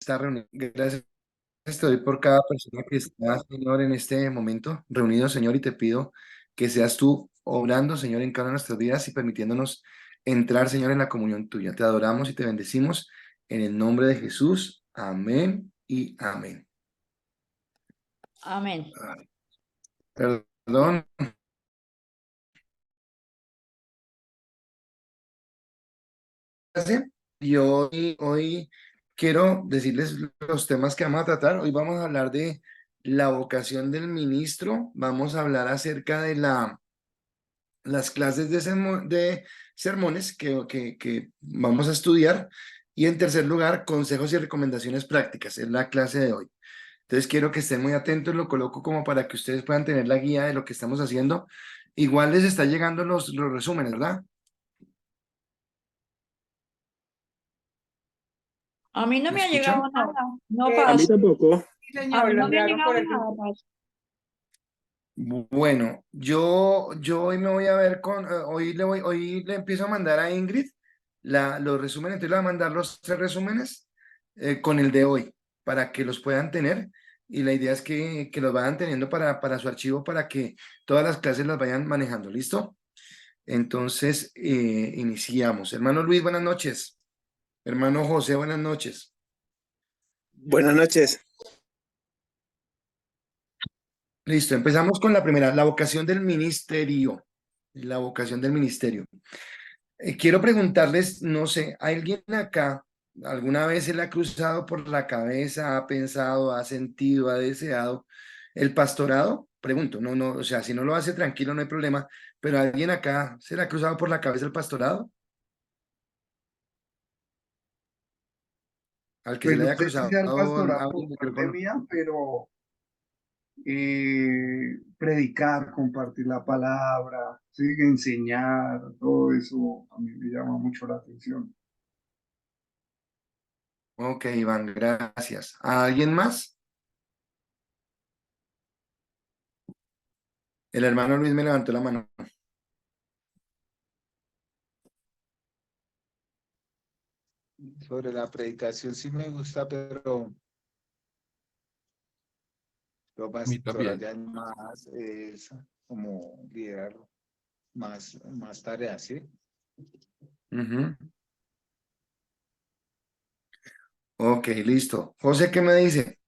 esta reunión. Gracias te doy por cada persona que está, Señor, en este momento reunido, Señor, y te pido que seas tú obrando, Señor, en cada una de nuestras vidas y permitiéndonos entrar, Señor, en la comunión tuya. Te adoramos y te bendecimos en el nombre de Jesús. Amén y amén. Amén. Ay, perdón. Y hoy quiero decirles los temas que vamos a tratar. Hoy vamos a hablar de la vocación del ministro. Vamos a hablar acerca de las clases de sermones que vamos a estudiar. Y en tercer lugar, consejos y recomendaciones prácticas. Es la clase de hoy. Entonces quiero que estén muy atentos. Lo coloco como para que ustedes puedan tener la guía de lo que estamos haciendo. Igual les está llegando los resúmenes, ¿verdad? A mí no ¿Me me ha llegado escuchan? nada. No A mí pasa. tampoco. Sí, A señor, mí lo no me ha enviaron por llegado el nada, grupo. Paz. Bueno, yo hoy me voy a ver hoy le empiezo a mandar a Ingrid los resúmenes, entonces le voy a mandar los 3 resúmenes con el de hoy para que los puedan tener y la idea es que los vayan teniendo para su archivo para que todas las clases las vayan manejando, ¿listo? Entonces, iniciamos. Hermano Luis, buenas noches. Hermano José, buenas noches. Buenas noches. Listo, empezamos con la primera, la vocación del ministerio. La vocación del ministerio. Quiero preguntarles, no sé, ¿alguien acá alguna vez se le ha cruzado por la cabeza, ha pensado, ha sentido, ha deseado el pastorado? Pregunto, no, o sea, si no lo hace tranquilo no hay problema, pero ¿alguien acá se le ha cruzado por la cabeza el pastorado? Al que se Pues le no haya sé si cruzado, sea el pastorado abre por el parte micrófono. mía, pero predicar, compartir la palabra, ¿sí? Enseñar, todo eso a mí me llama mucho la atención. Ok, Iván, gracias. ¿Alguien más? El hermano Luis me levantó la mano. Sobre la predicación sí me gusta, pero lo A mí pastoral también. ya es más, es como liderar más tareas, ¿sí? Ujú. Ok, listo. José, ¿qué me dice?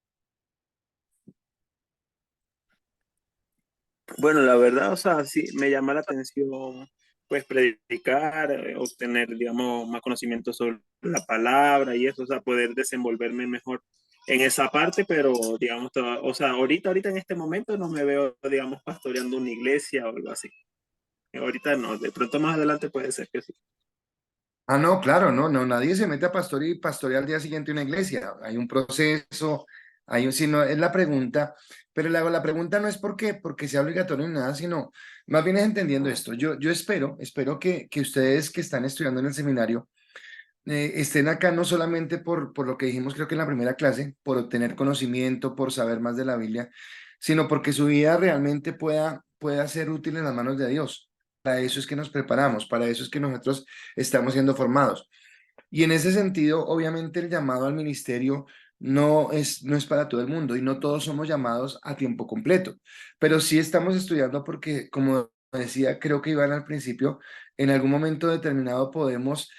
Bueno, la verdad, o sea, sí, me llama la atención, pues, predicar, obtener, digamos, más conocimiento sobre la palabra y eso, o sea, poder desenvolverme mejor en esa parte, pero, digamos, o sea, ahorita en este momento no me veo, digamos, pastoreando una iglesia o algo así. Ahorita no, de pronto más adelante puede ser que sí. Ah, no, claro, no, nadie se mete a pastorear y pastorear al día siguiente una iglesia. Hay un proceso, si no, es la pregunta, pero le hago la pregunta no es porque sea obligatorio ni nada, sino más bien es entendiendo esto. Yo espero que ustedes que están estudiando en el seminario estén acá no solamente por lo que dijimos, creo que en la primera clase, por obtener conocimiento, por saber más de la Biblia, sino porque su vida realmente pueda ser útil en las manos de Dios. Para eso es que nos preparamos, para eso es que nosotros estamos siendo formados. Y en ese sentido, obviamente el llamado al ministerio no es para todo el mundo y no todos somos llamados a tiempo completo, pero sí estamos estudiando porque, como decía, creo que Iván al principio, en algún momento determinado podemos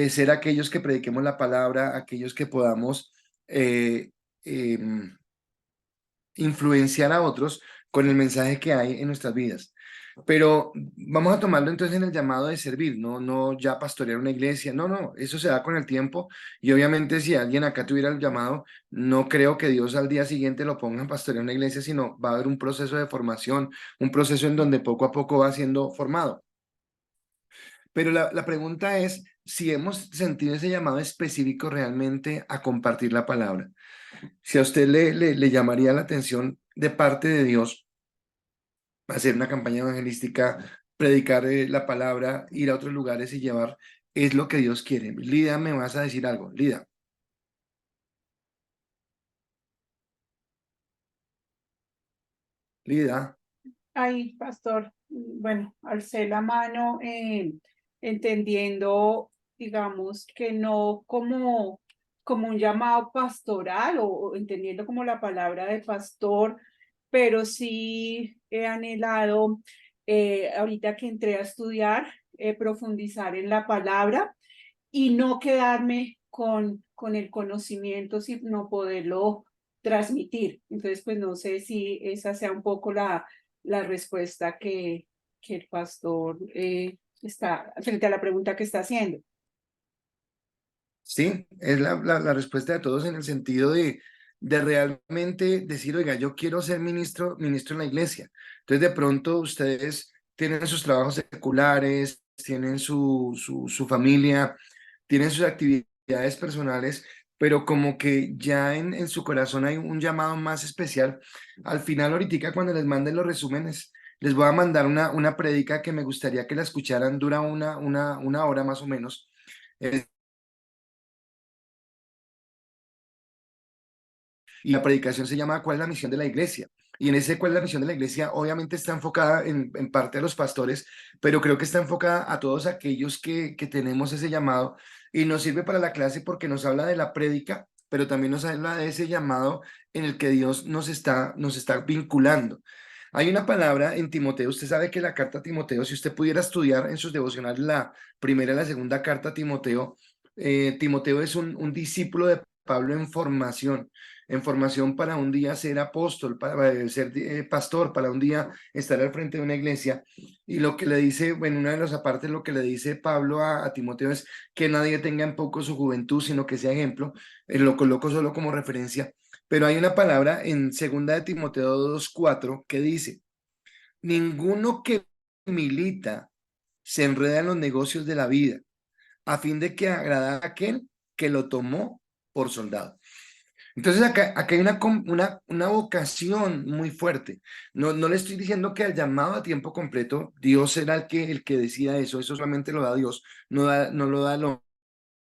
ser aquellos que prediquemos la palabra, aquellos que podamos eh, em, influenciar a otros con el mensaje que hay en nuestras vidas. Pero vamos a tomarlo entonces en el llamado de servir, no ya pastorear una iglesia, no, eso se da con el tiempo y obviamente si alguien acá tuviera el llamado, no creo que Dios al día siguiente lo ponga a pastorear una iglesia, sino va a haber un proceso de formación, un proceso en donde poco a poco va siendo formado. Pero la pregunta es si hemos sentido ese llamado específico realmente a compartir la palabra. Si a usted le llamaría la atención de parte de Dios hacer una campaña evangelística, predicar la palabra, ir a otros lugares y llevar, es lo que Dios quiere. Lida, me vas a decir algo, Lida. Lida, Ay, pastor, bueno, alcé la mano entendiendo, digamos, que no como como un llamado pastoral o entendiendo como la palabra de pastor, pero sí he anhelado, ahorita que entré a estudiar, profundizar en la palabra y no quedarme con el conocimiento, sino poderlo transmitir. Entonces, pues no sé si esa sea un poco la respuesta que el pastor está frente a la pregunta que está haciendo. Sí, es la respuesta de todos en el sentido de realmente decir, oiga, yo quiero ser ministro en la iglesia. Entonces, de pronto ustedes tienen sus trabajos seculares, tienen su familia, tienen sus actividades personales, pero como que ya en su corazón hay un llamado más especial. Al final, ahorita cuando les manden los resúmenes, les voy a mandar una prédica que me gustaría que la escucharan, dura una hora más o menos. Y la predicación se llama ¿Cuál es la misión de la iglesia? Y en ese ¿Cuál es la misión de la iglesia? Obviamente está enfocada en parte a los pastores, pero creo que está enfocada a todos aquellos que tenemos ese llamado y nos sirve para la clase porque nos habla de la prédica, pero también nos habla de ese llamado en el que Dios nos está vinculando. Hay una palabra en Timoteo, usted sabe que la carta a Timoteo, si usted pudiera estudiar en sus devocionales la primera y la segunda carta a Timoteo, Timoteo es un discípulo de Pablo en formación para un día ser apóstol, para ser pastor, para un día estar al frente de una iglesia. Y lo que le dice, bueno, una de las apartes, lo que le dice Pablo a Timoteo es que nadie tenga en poco su juventud, sino que sea ejemplo. Lo coloco solo como referencia. Pero hay una palabra en segunda de Timoteo 2:4 que dice, ninguno que milita se enreda en los negocios de la vida, a fin de que agrada a aquel que lo tomó por soldado. Entonces acá hay una vocación muy fuerte. No le estoy diciendo que al llamado a tiempo completo, Dios será el que decida eso solamente lo da Dios, no lo da el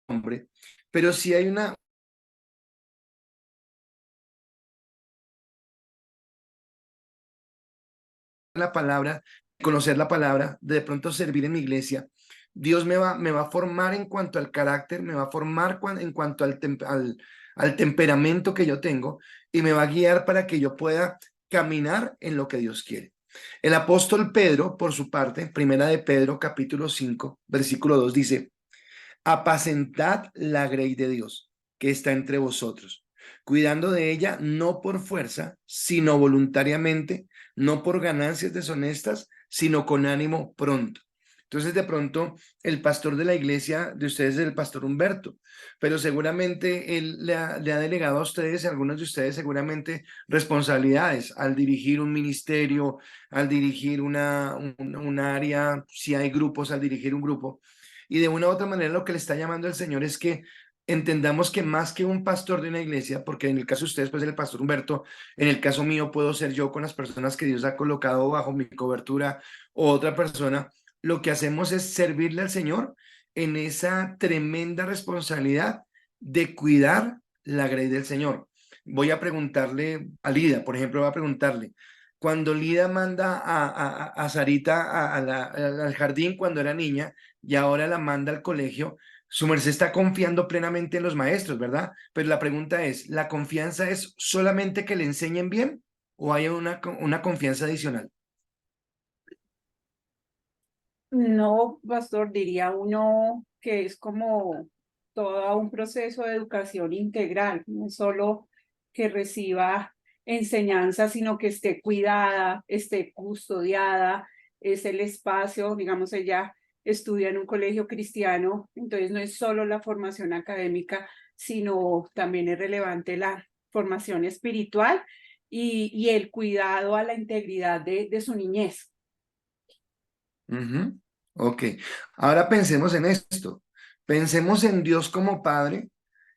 hombre, pero sí hay la palabra, conocer la palabra, de pronto servir en mi iglesia. Dios me va a formar en cuanto al carácter, me va a formar en cuanto al temperamento que yo tengo y me va a guiar para que yo pueda caminar en lo que Dios quiere. El apóstol Pedro, por su parte, primera de Pedro, capítulo 5, versículo 2, dice, apacentad la grey de Dios que está entre vosotros, cuidando de ella no por fuerza, sino voluntariamente, no por ganancias deshonestas, sino con ánimo pronto. Entonces, de pronto, el pastor de la iglesia de ustedes es el pastor Humberto, pero seguramente él le ha delegado a ustedes, algunos de ustedes seguramente, responsabilidades al dirigir un ministerio, al dirigir un área, si hay grupos, al dirigir un grupo. Y de una u otra manera lo que le está llamando el Señor es que entendamos que más que un pastor de una iglesia, porque en el caso de ustedes puede ser el pastor Humberto, en el caso mío puedo ser yo con las personas que Dios ha colocado bajo mi cobertura o otra persona, lo que hacemos es servirle al Señor en esa tremenda responsabilidad de cuidar la grey del Señor. Voy a preguntarle a Lida, por ejemplo, voy a preguntarle, cuando Lida manda a Sarita al jardín cuando era niña, y ahora la manda al colegio, su merced está confiando plenamente en los maestros, ¿verdad? Pero la pregunta es, ¿la confianza es solamente que le enseñen bien o hay una confianza adicional? No, pastor, diría uno que es como todo un proceso de educación integral, no solo que reciba enseñanza, sino que esté cuidada, esté custodiada, es el espacio, digamos, ella estudia en un colegio cristiano, entonces no es solo la formación académica, sino también es relevante la formación espiritual y el cuidado a la integridad de su niñez. Ujú. Ok, ahora pensemos en esto. Pensemos en Dios como Padre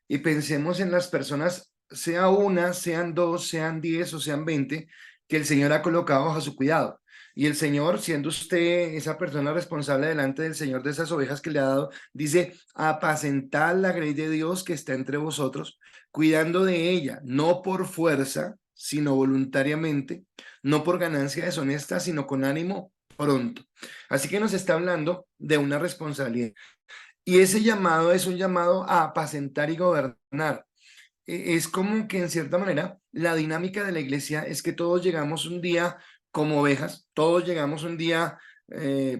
y pensemos en las personas, sea una, sean dos, sean 10 o sean 20, que el Señor ha colocado bajo su cuidado. Y el Señor, siendo usted esa persona responsable delante del Señor de esas ovejas que le ha dado, dice, apacentad la grey de Dios que está entre vosotros, cuidando de ella, no por fuerza, sino voluntariamente, no por ganancia deshonesta, sino con ánimo pronto. Así que nos está hablando de una responsabilidad. Y ese llamado es un llamado a apacentar y gobernar. Es como que en cierta manera la dinámica de la iglesia es que todos llegamos un día como ovejas, todos llegamos un día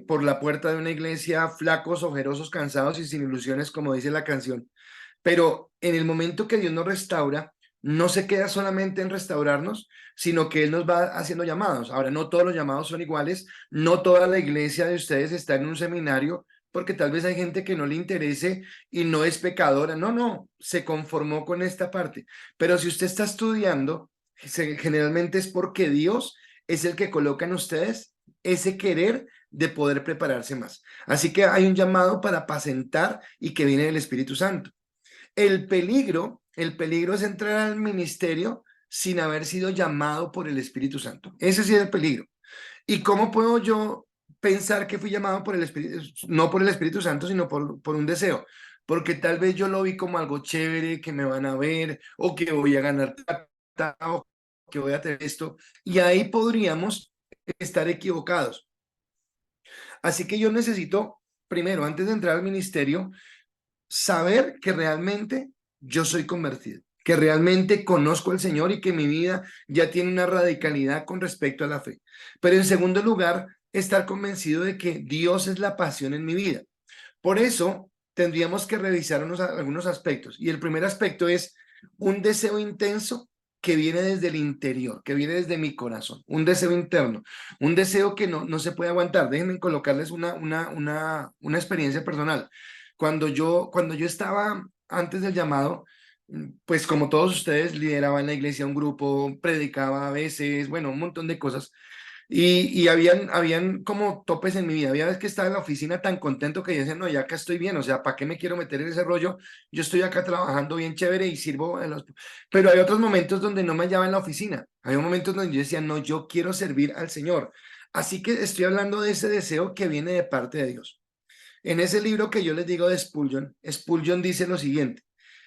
por la puerta de una iglesia flacos, ojerosos, cansados y sin ilusiones, como dice la canción. Pero en el momento que Dios nos restaura, no se queda solamente en restaurarnos, sino que Él nos va haciendo llamados. Ahora, no todos los llamados son iguales, no toda la iglesia de ustedes está en un seminario, porque tal vez hay gente que no le interese y no es pecadora. No, no, se conformó con esta parte. Pero si usted está estudiando, generalmente es porque Dios es el que coloca en ustedes ese querer de poder prepararse más. Así que hay un llamado para apacentar y que viene del Espíritu Santo. El peligro es entrar al ministerio sin haber sido llamado por el Espíritu Santo. Ese sí es el peligro. ¿Y cómo puedo yo pensar que fui llamado por el Espíritu, no por el Espíritu Santo, sino por un deseo? Porque tal vez yo lo vi como algo chévere, que me van a ver, o que voy a ganar plata, o que voy a tener esto. Y ahí podríamos estar equivocados. Así que yo necesito, primero, antes de entrar al ministerio, saber que realmente yo soy convertido, que realmente conozco al Señor y que mi vida ya tiene una radicalidad con respecto a la fe. Pero en segundo lugar, estar convencido de que Dios es la pasión en mi vida. Por eso tendríamos que revisar algunos aspectos. Y el primer aspecto es un deseo intenso que viene desde el interior, que viene desde mi corazón, un deseo interno, un deseo que no se puede aguantar. Déjenme colocarles una experiencia personal. Cuando yo estaba antes del llamado, pues como todos ustedes, lideraba en la iglesia un grupo, predicaba a veces, bueno, un montón de cosas. Y habían como topes en mi vida. Había veces que estaba en la oficina tan contento que yo decía, no, ya acá estoy bien, o sea, ¿para qué me quiero meter en ese rollo? Yo estoy acá trabajando bien chévere y sirvo en los... Pero hay otros momentos donde no me hallaba en la oficina. Hay momentos donde yo decía, no, yo quiero servir al Señor. Así que estoy hablando de ese deseo que viene de parte de Dios. En ese libro que yo les digo de Spurgeon, Spurgeon dice lo siguiente: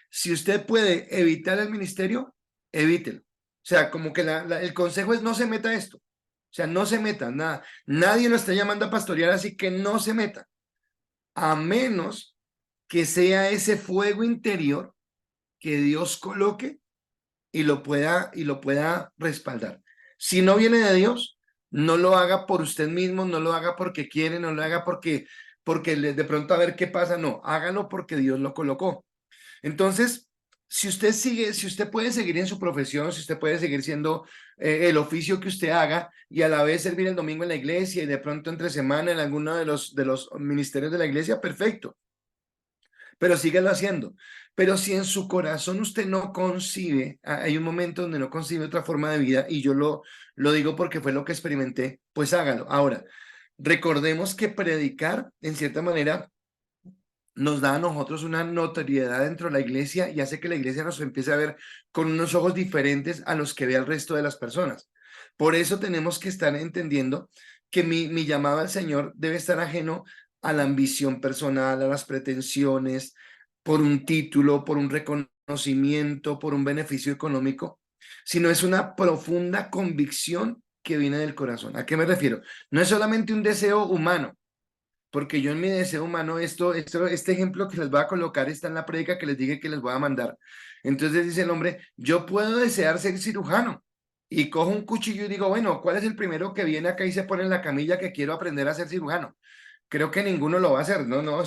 si usted puede evitar el ministerio, evítelo. O sea, como que el consejo es no se meta a esto. O sea, no se meta, nada. Nadie lo está llamando a pastorear, así que no se meta. A menos que sea ese fuego interior que Dios coloque y lo pueda respaldar. Si no viene de Dios, no lo haga por usted mismo, no lo haga porque quiere, no lo haga porque de pronto a ver qué pasa, no, hágalo porque Dios lo colocó. Entonces, si usted puede seguir en su profesión, si usted puede seguir siendo el oficio que usted haga y a la vez servir el domingo en la iglesia y de pronto entre semana en alguno de los ministerios de la iglesia, perfecto, pero síguelo haciendo. Pero si en su corazón usted no concibe, hay un momento donde no concibe otra forma de vida, y yo lo digo porque fue lo que experimenté, pues hágalo. Ahora, recordemos que predicar, en cierta manera, nos da a nosotros una notoriedad dentro de la iglesia y hace que la iglesia nos empiece a ver con unos ojos diferentes a los que ve al resto de las personas. Por eso tenemos que estar entendiendo que mi llamado al Señor debe estar ajeno a la ambición personal, a las pretensiones, por un título, por un reconocimiento, por un beneficio económico, sino es una profunda convicción que viene del corazón. ¿A qué me refiero? No es solamente un deseo humano, porque yo en mi deseo humano, este ejemplo que les voy a colocar está en la prédica que les dije que les voy a mandar. Entonces dice el hombre, yo puedo desear ser cirujano, y cojo un cuchillo y digo, bueno, ¿cuál es el primero que viene acá y se pone en la camilla que quiero aprender a ser cirujano? Creo que ninguno lo va a hacer. No, no,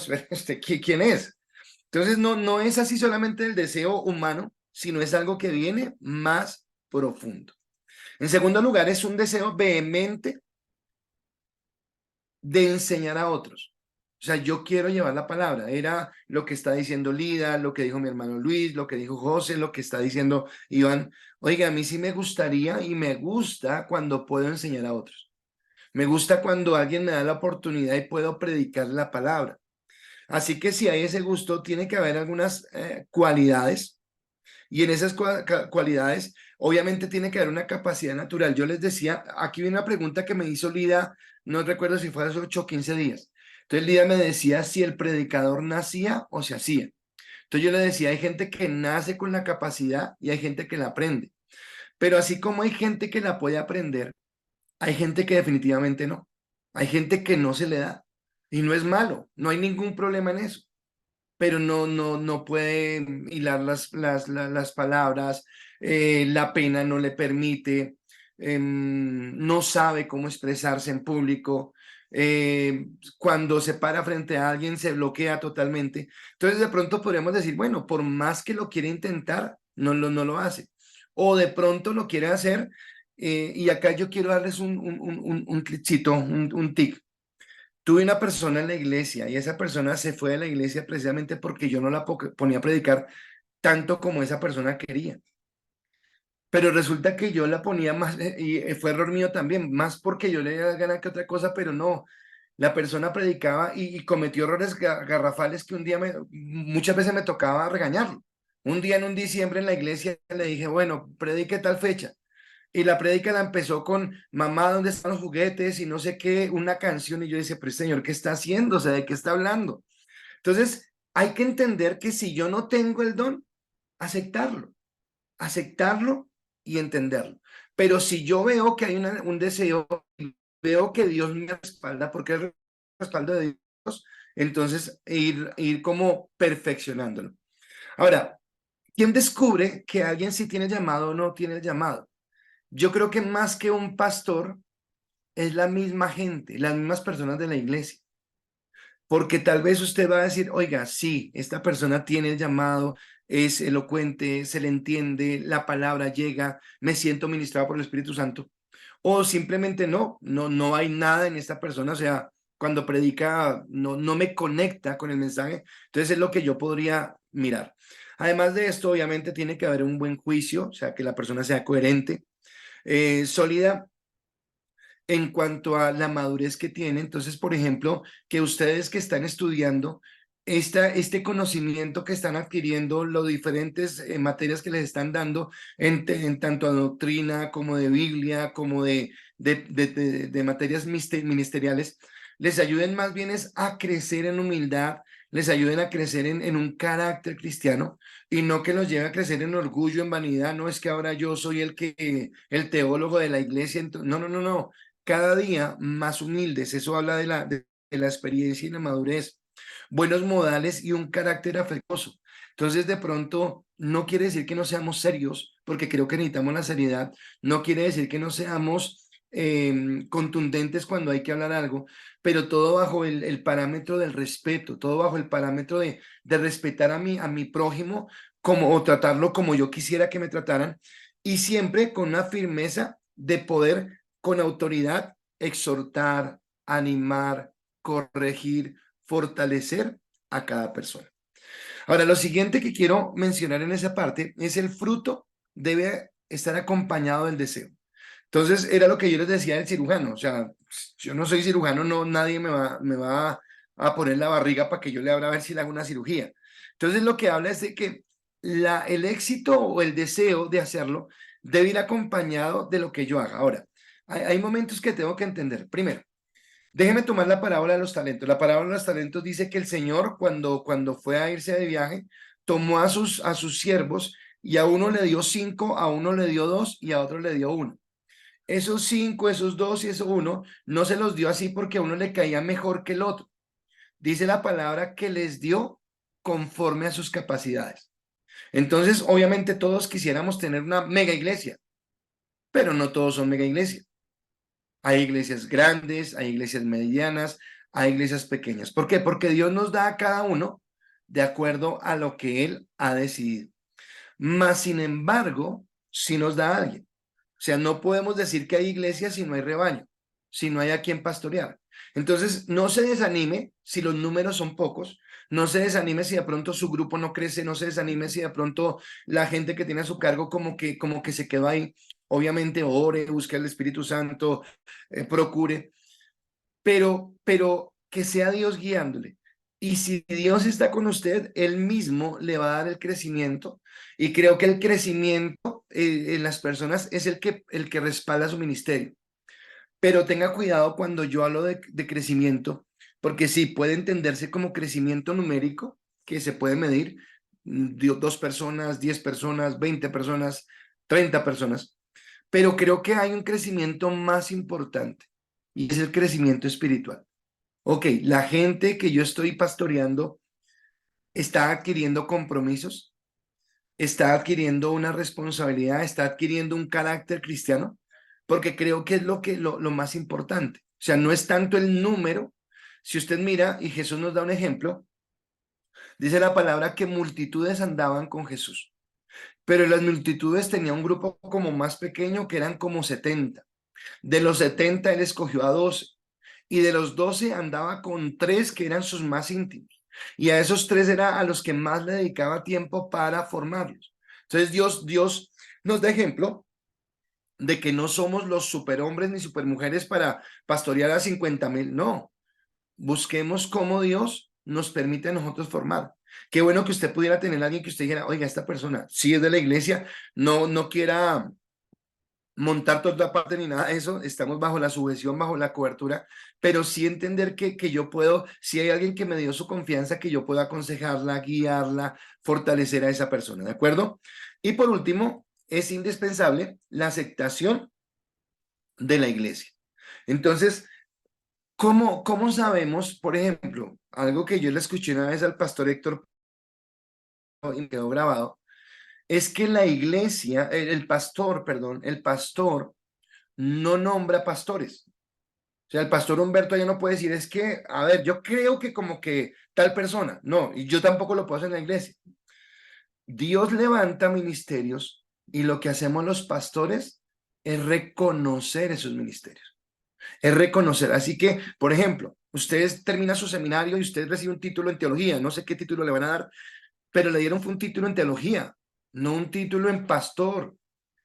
¿quién es? Entonces no es así solamente el deseo humano, sino es algo que viene más profundo. En segundo lugar, es un deseo vehemente de enseñar a otros. O sea, yo quiero llevar la palabra. Era lo que está diciendo Lida, lo que dijo mi hermano Luis, lo que dijo José, lo que está diciendo Iván. Oiga, a mí sí me gustaría y me gusta cuando puedo enseñar a otros. Me gusta cuando alguien me da la oportunidad y puedo predicar la palabra. Así que si hay ese gusto, tiene que haber algunas cualidades, y en esas cualidades, obviamente tiene que haber una capacidad natural. Yo les decía, aquí viene una pregunta que me hizo Lida, no recuerdo si fue hace 8 o 15 días. Entonces Lida me decía si el predicador nacía o se hacía. Entonces yo le decía, hay gente que nace con la capacidad y hay gente que la aprende. Pero así como hay gente que la puede aprender, hay gente que definitivamente no. Hay gente que no se le da. Y no es malo, no hay ningún problema en eso. pero no puede hilar las palabras, la pena no le permite, no sabe cómo expresarse en público, cuando se para frente a alguien se bloquea totalmente. Entonces de pronto podríamos decir, bueno, por más que lo quiere intentar, no lo hace. O de pronto lo quiere hacer, y acá yo quiero darles un clipcito, un tic. Tuve una persona en la iglesia y esa persona se fue de la iglesia precisamente porque yo no la ponía a predicar tanto como esa persona quería. Pero resulta que yo la ponía más, y fue error mío también, más porque yo le daba gana que otra cosa, pero no. La persona predicaba y cometió errores garrafales que un día muchas veces me tocaba regañarlo. Un día en un diciembre en la iglesia le dije, bueno, predique tal fecha. Y la prédica la empezó con mamá, ¿dónde están los juguetes? Y no sé qué, una canción. Y yo decía, pero señor, ¿qué está haciendo? O sea, ¿de qué está hablando? Entonces, hay que entender que si yo no tengo el don, aceptarlo, aceptarlo y entenderlo. Pero si yo veo que hay un deseo, veo que Dios me respalda, porque es el respaldo de Dios, entonces ir como perfeccionándolo. Ahora, ¿quién descubre que alguien sí tiene llamado o no tiene el llamado? Yo creo que más que un pastor, es la misma gente, las mismas personas de la iglesia. Porque tal vez usted va a decir, oiga, sí, esta persona tiene el llamado, es elocuente, se le entiende, la palabra llega, me siento ministrado por el Espíritu Santo. O simplemente no hay nada en esta persona, o sea, cuando predica no me conecta con el mensaje. Entonces es lo que yo podría mirar. Además de esto, obviamente tiene que haber un buen juicio, o sea, que la persona sea coherente, sólida en cuanto a la madurez que tiene. Entonces, por ejemplo, que ustedes que están estudiando este conocimiento que están adquiriendo, los diferentes materias que les están dando en tanto a doctrina como de Biblia, como de materias ministeriales, les ayuden más bien es a crecer en humildad, les ayuden a crecer en un carácter cristiano y no que los lleve a crecer en orgullo, en vanidad. No es que ahora yo soy el teólogo de la iglesia. No, cada día más humildes. Eso habla de la experiencia y la madurez, buenos modales y un carácter afectuoso. Entonces, de pronto, no quiere decir que no seamos serios, porque creo que necesitamos la seriedad. No quiere decir que no seamos contundentes cuando hay que hablar algo, pero todo bajo el parámetro del respeto, todo bajo el parámetro de respetar a mi prójimo como, o tratarlo como yo quisiera que me trataran, y siempre con una firmeza de poder con autoridad exhortar, animar, corregir, fortalecer a cada persona. Ahora, lo siguiente que quiero mencionar en esa parte es el fruto debe estar acompañado del deseo. Entonces, era lo que yo les decía del cirujano. O sea, yo no soy cirujano, no, nadie me va a poner la barriga para que yo le abra a ver si le hago una cirugía. Entonces, lo que habla es de que el éxito o el deseo de hacerlo debe ir acompañado de lo que yo haga. Ahora, hay momentos que tengo que entender. Primero, déjeme tomar la parábola de los talentos. La parábola de los talentos dice que el Señor, cuando fue a irse de viaje, tomó a sus siervos y a uno le dio 5, a uno le dio 2 y a otro le dio 1. Esos 5, esos 2 y eso 1 no se los dio así porque a uno le caía mejor que el otro. Dice la palabra que les dio conforme a sus capacidades. Entonces, obviamente todos quisiéramos tener una mega iglesia, pero no todos son mega iglesias. Hay iglesias grandes, hay iglesias medianas, hay iglesias pequeñas. ¿Por qué? Porque Dios nos da a cada uno de acuerdo a lo que Él ha decidido. Más sin embargo, si nos da a alguien. O sea, no podemos decir que hay iglesias si no hay rebaño, si no hay a quien pastorear. Entonces, no se desanime si los números son pocos, no se desanime si de pronto su grupo no crece, no se desanime si de pronto la gente que tiene a su cargo como que se quedó ahí. Obviamente, ore, busque al Espíritu Santo, procure, pero que sea Dios guiándole. Y si Dios está con usted, Él mismo le va a dar el crecimiento. Y creo que el crecimiento en las personas es el que respalda su ministerio. Pero tenga cuidado cuando yo hablo de crecimiento, porque sí, puede entenderse como crecimiento numérico, que se puede medir, 2 personas, 10 personas, 20 personas, 30 personas. Pero creo que hay un crecimiento más importante y es el crecimiento espiritual. Ok, la gente que yo estoy pastoreando está adquiriendo compromisos, está adquiriendo una responsabilidad, está adquiriendo un carácter cristiano, porque creo que es lo más importante. O sea, no es tanto el número. Si usted mira, y Jesús nos da un ejemplo, dice la palabra que multitudes andaban con Jesús, pero las multitudes tenían un grupo como más pequeño que eran como 70. De los 70 él escogió a 12 y de los 12 andaba con 3 que eran sus más íntimos. Y a esos 3 era a los que más le dedicaba tiempo para formarlos. Entonces Dios nos da ejemplo de que no somos los superhombres ni supermujeres para pastorear a 50,000. No, busquemos cómo Dios nos permite a nosotros formar. Qué bueno que usted pudiera tener a alguien que usted dijera, oiga, esta persona sí es de la iglesia, no quiera montar toda parte ni nada de eso, estamos bajo la sujeción, bajo la cobertura, pero sí entender que yo puedo, si hay alguien que me dio su confianza, que yo pueda aconsejarla, guiarla, fortalecer a esa persona, ¿de acuerdo? Y por último, es indispensable la aceptación de la iglesia. Entonces, ¿cómo sabemos, por ejemplo, algo que yo le escuché una vez al pastor Héctor y me quedó grabado, es que la iglesia, el pastor, perdón, el pastor no nombra pastores. O sea, el pastor Humberto ya no puede decir, es que, a ver, yo creo que como que tal persona, no, y yo tampoco lo puedo hacer en la iglesia. Dios levanta ministerios y lo que hacemos los pastores es reconocer esos ministerios, es reconocer. Así que, por ejemplo, ustedes terminan su seminario y usted recibe un título en teología, no sé qué título le van a dar, pero le dieron fue un título en teología, no un título en pastor.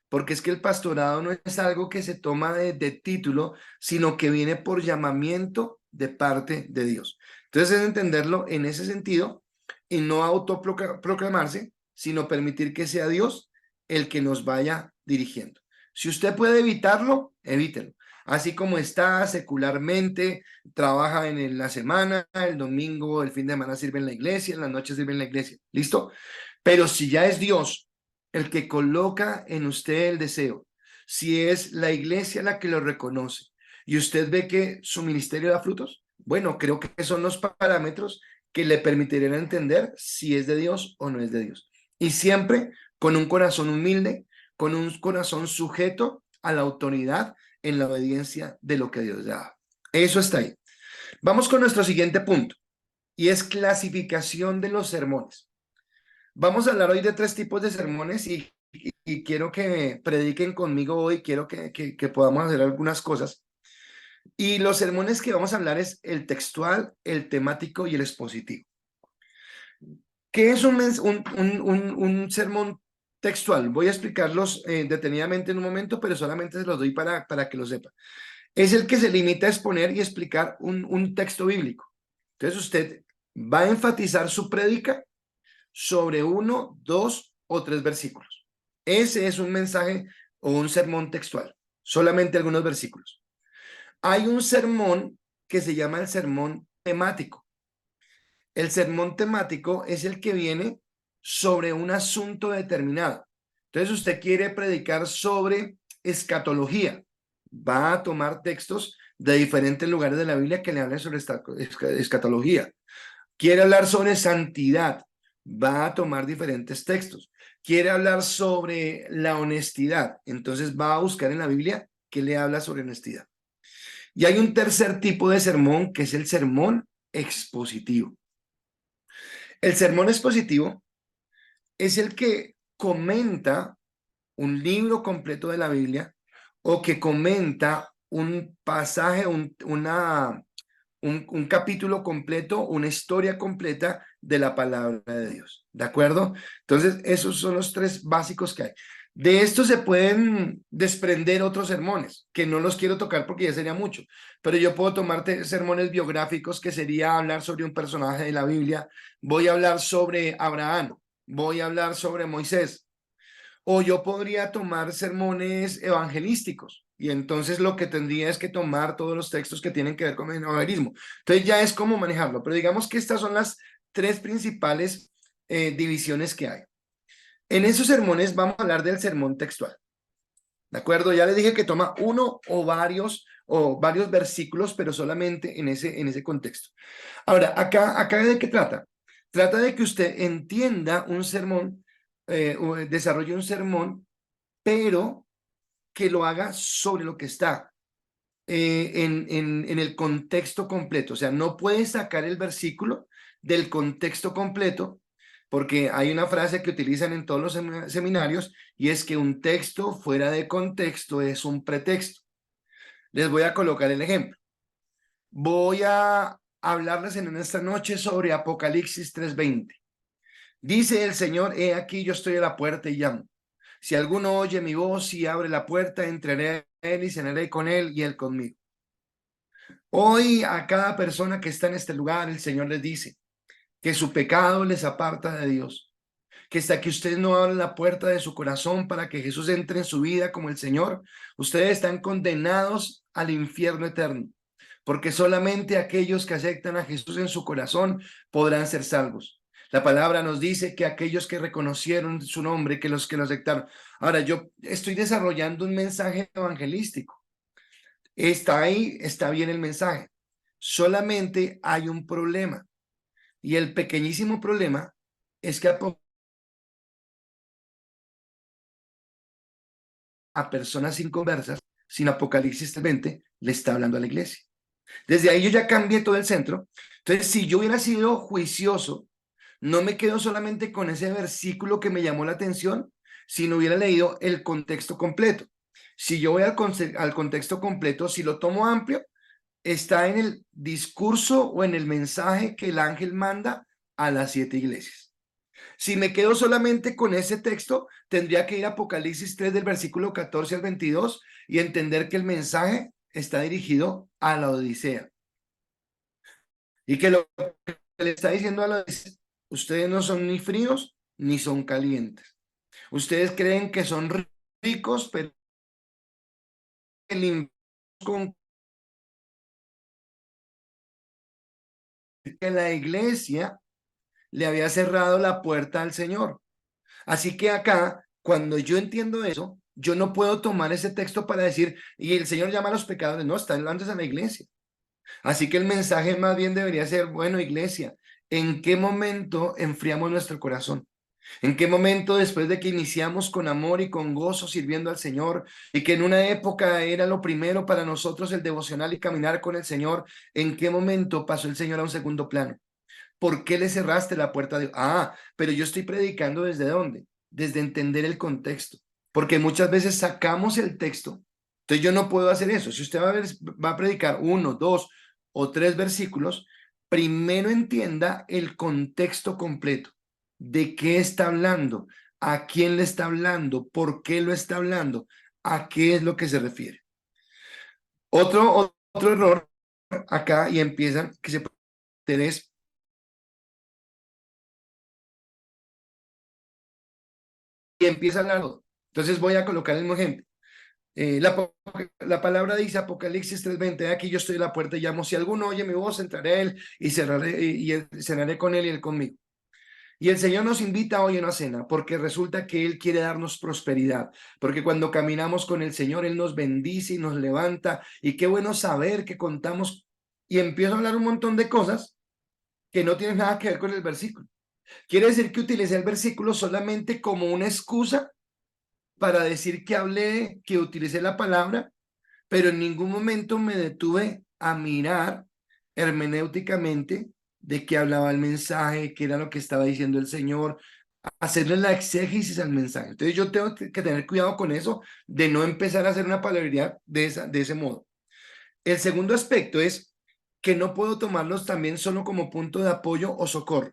Porque es que el pastorado no es algo que se toma de título, sino que viene por llamamiento de parte de Dios. Entonces es entenderlo en ese sentido y no autoproclamarse, sino permitir que sea Dios el que nos vaya dirigiendo. Si usted puede evitarlo, evítelo. Así como está secularmente, trabaja en la semana, el domingo, el fin de semana sirve en la iglesia, en la noche sirve en la iglesia. ¿Listo? Pero si ya es Dios el que coloca en usted el deseo, si es la iglesia la que lo reconoce y usted ve que su ministerio da frutos, bueno, creo que son los parámetros que le permitirían entender si es de Dios o no es de Dios. Y siempre con un corazón humilde, con un corazón sujeto a la autoridad en la obediencia de lo que Dios da. Eso está ahí. Vamos con nuestro siguiente punto y es clasificación de los sermones. Vamos a hablar hoy de 3 tipos de sermones y quiero que prediquen conmigo hoy, quiero que podamos hacer algunas cosas. Y los sermones que vamos a hablar es el textual, el temático y el expositivo. ¿Qué es un sermón textual? Voy a explicarlos detenidamente en un momento, pero solamente se los doy para que lo sepan. Es el que se limita a exponer y explicar un texto bíblico. Entonces usted va a enfatizar su prédica sobre 1, 2 o 3 versículos. Ese es un mensaje o un sermón textual, solamente algunos versículos. Hay un sermón que se llama el sermón temático. El sermón temático es el que viene sobre un asunto determinado. Entonces usted quiere predicar sobre escatología. Va a tomar textos de diferentes lugares de la Biblia que le hablen sobre escatología. Quiere hablar sobre santidad, va a tomar diferentes textos. Quiere hablar sobre la honestidad, entonces va a buscar en la Biblia que le habla sobre honestidad. Y hay un tercer tipo de sermón que es el sermón expositivo. El sermón expositivo es el que comenta un libro completo de la Biblia o que comenta un pasaje, un capítulo completo, una historia completa de la palabra de Dios. ¿De acuerdo? Entonces, esos son los 3 básicos que hay. De esto se pueden desprender otros sermones, que no los quiero tocar porque ya sería mucho, pero yo puedo tomarte sermones biográficos que sería hablar sobre un personaje de la Biblia, voy a hablar sobre Abraham, voy a hablar sobre Moisés, o yo podría tomar sermones evangelísticos y entonces lo que tendría es que tomar todos los textos que tienen que ver con el evangelismo. Entonces ya es como manejarlo, pero digamos que estas son las 3 principales divisiones que hay. En esos sermones vamos a hablar del sermón textual. ¿De acuerdo? Ya les dije que toma uno o varios versículos, pero solamente en ese contexto. Ahora, acá ¿de qué trata? Trata de que usted entienda un sermón, o desarrolle un sermón, pero que lo haga sobre lo que está en el contexto completo. O sea, no puedes sacar el versículo del contexto completo, porque hay una frase que utilizan en todos los seminarios, y es que un texto fuera de contexto es un pretexto. Les voy a colocar el ejemplo. Voy a hablarles en esta noche sobre Apocalipsis 3:20. Dice el Señor: he aquí yo estoy a la puerta y llamo. Si alguno oye mi voz y abre la puerta, entraré a él y cenaré con él y él conmigo. Hoy a cada persona que está en este lugar, el Señor les dice que su pecado les aparta de Dios, que hasta que ustedes no abran la puerta de su corazón para que Jesús entre en su vida como el Señor, ustedes están condenados al infierno eterno, porque solamente aquellos que aceptan a Jesús en su corazón podrán ser salvos. La palabra nos dice que aquellos que reconocieron su nombre, que los que lo aceptaron. Ahora, yo estoy desarrollando un mensaje evangelístico. Está ahí, está bien el mensaje. Solamente hay un problema. Y el pequeñísimo problema es que a personas inconversas, sin Apocalipsis 20, le está hablando a la iglesia. Desde ahí yo ya cambié todo el centro. Entonces, si yo hubiera sido juicioso, no me quedo solamente con ese versículo que me llamó la atención, sino hubiera leído el contexto completo. Si yo voy al contexto completo, si lo tomo amplio, está en el discurso o en el mensaje que el ángel manda a las 7 iglesias. Si me quedo solamente con ese texto, tendría que ir a Apocalipsis 3 del versículo 14 al 22 y entender que el mensaje está dirigido a la Odisea. Y que lo que le está diciendo a la Odisea: ustedes no son ni fríos ni son calientes. Ustedes creen que son ricos, pero el con que la iglesia le había cerrado la puerta al Señor. Así que acá, cuando yo entiendo eso, yo no puedo tomar ese texto para decir, y el Señor llama a los pecadores. No, está hablando a la iglesia. Así que el mensaje más bien debería ser: bueno, iglesia, ¿en qué momento enfriamos nuestro corazón? ¿En qué momento, después de que iniciamos con amor y con gozo sirviendo al Señor, y que en una época era lo primero para nosotros el devocional y caminar con el Señor, en qué momento pasó el Señor a un segundo plano? ¿Por qué le cerraste la puerta a Dios? Pero yo estoy predicando ¿desde dónde? Desde entender el contexto, porque muchas veces sacamos el texto. Entonces yo no puedo hacer eso. Si usted va a predicar 1, 2 o 3 versículos, primero entienda el contexto completo. ¿De qué está hablando? ¿A quién le está hablando? ¿Por qué lo está hablando? ¿A qué es lo que se refiere? Otro error acá, y empiezan que se puede es: y empieza a hablar. Entonces voy a colocar el mismo ejemplo. La palabra dice, Apocalipsis 3:20, aquí yo estoy a la puerta y llamo. Si alguno oye mi voz, entraré a él y cenaré con él y él conmigo. Y el Señor nos invita hoy a una cena, porque resulta que Él quiere darnos prosperidad, porque cuando caminamos con el Señor, Él nos bendice y nos levanta, y qué bueno saber que contamos. Y empiezo a hablar un montón de cosas que no tienen nada que ver con el versículo. Quiere decir que utilicé el versículo solamente como una excusa para decir que hablé, que utilicé la palabra, pero en ningún momento me detuve a mirar hermenéuticamente de qué hablaba el mensaje, qué era lo que estaba diciendo el Señor, hacerle la exégesis al mensaje. Entonces yo tengo que tener cuidado con eso, de no empezar a hacer una palabrería de ese modo. El segundo aspecto es que no puedo tomarlos también solo como punto de apoyo o socorro.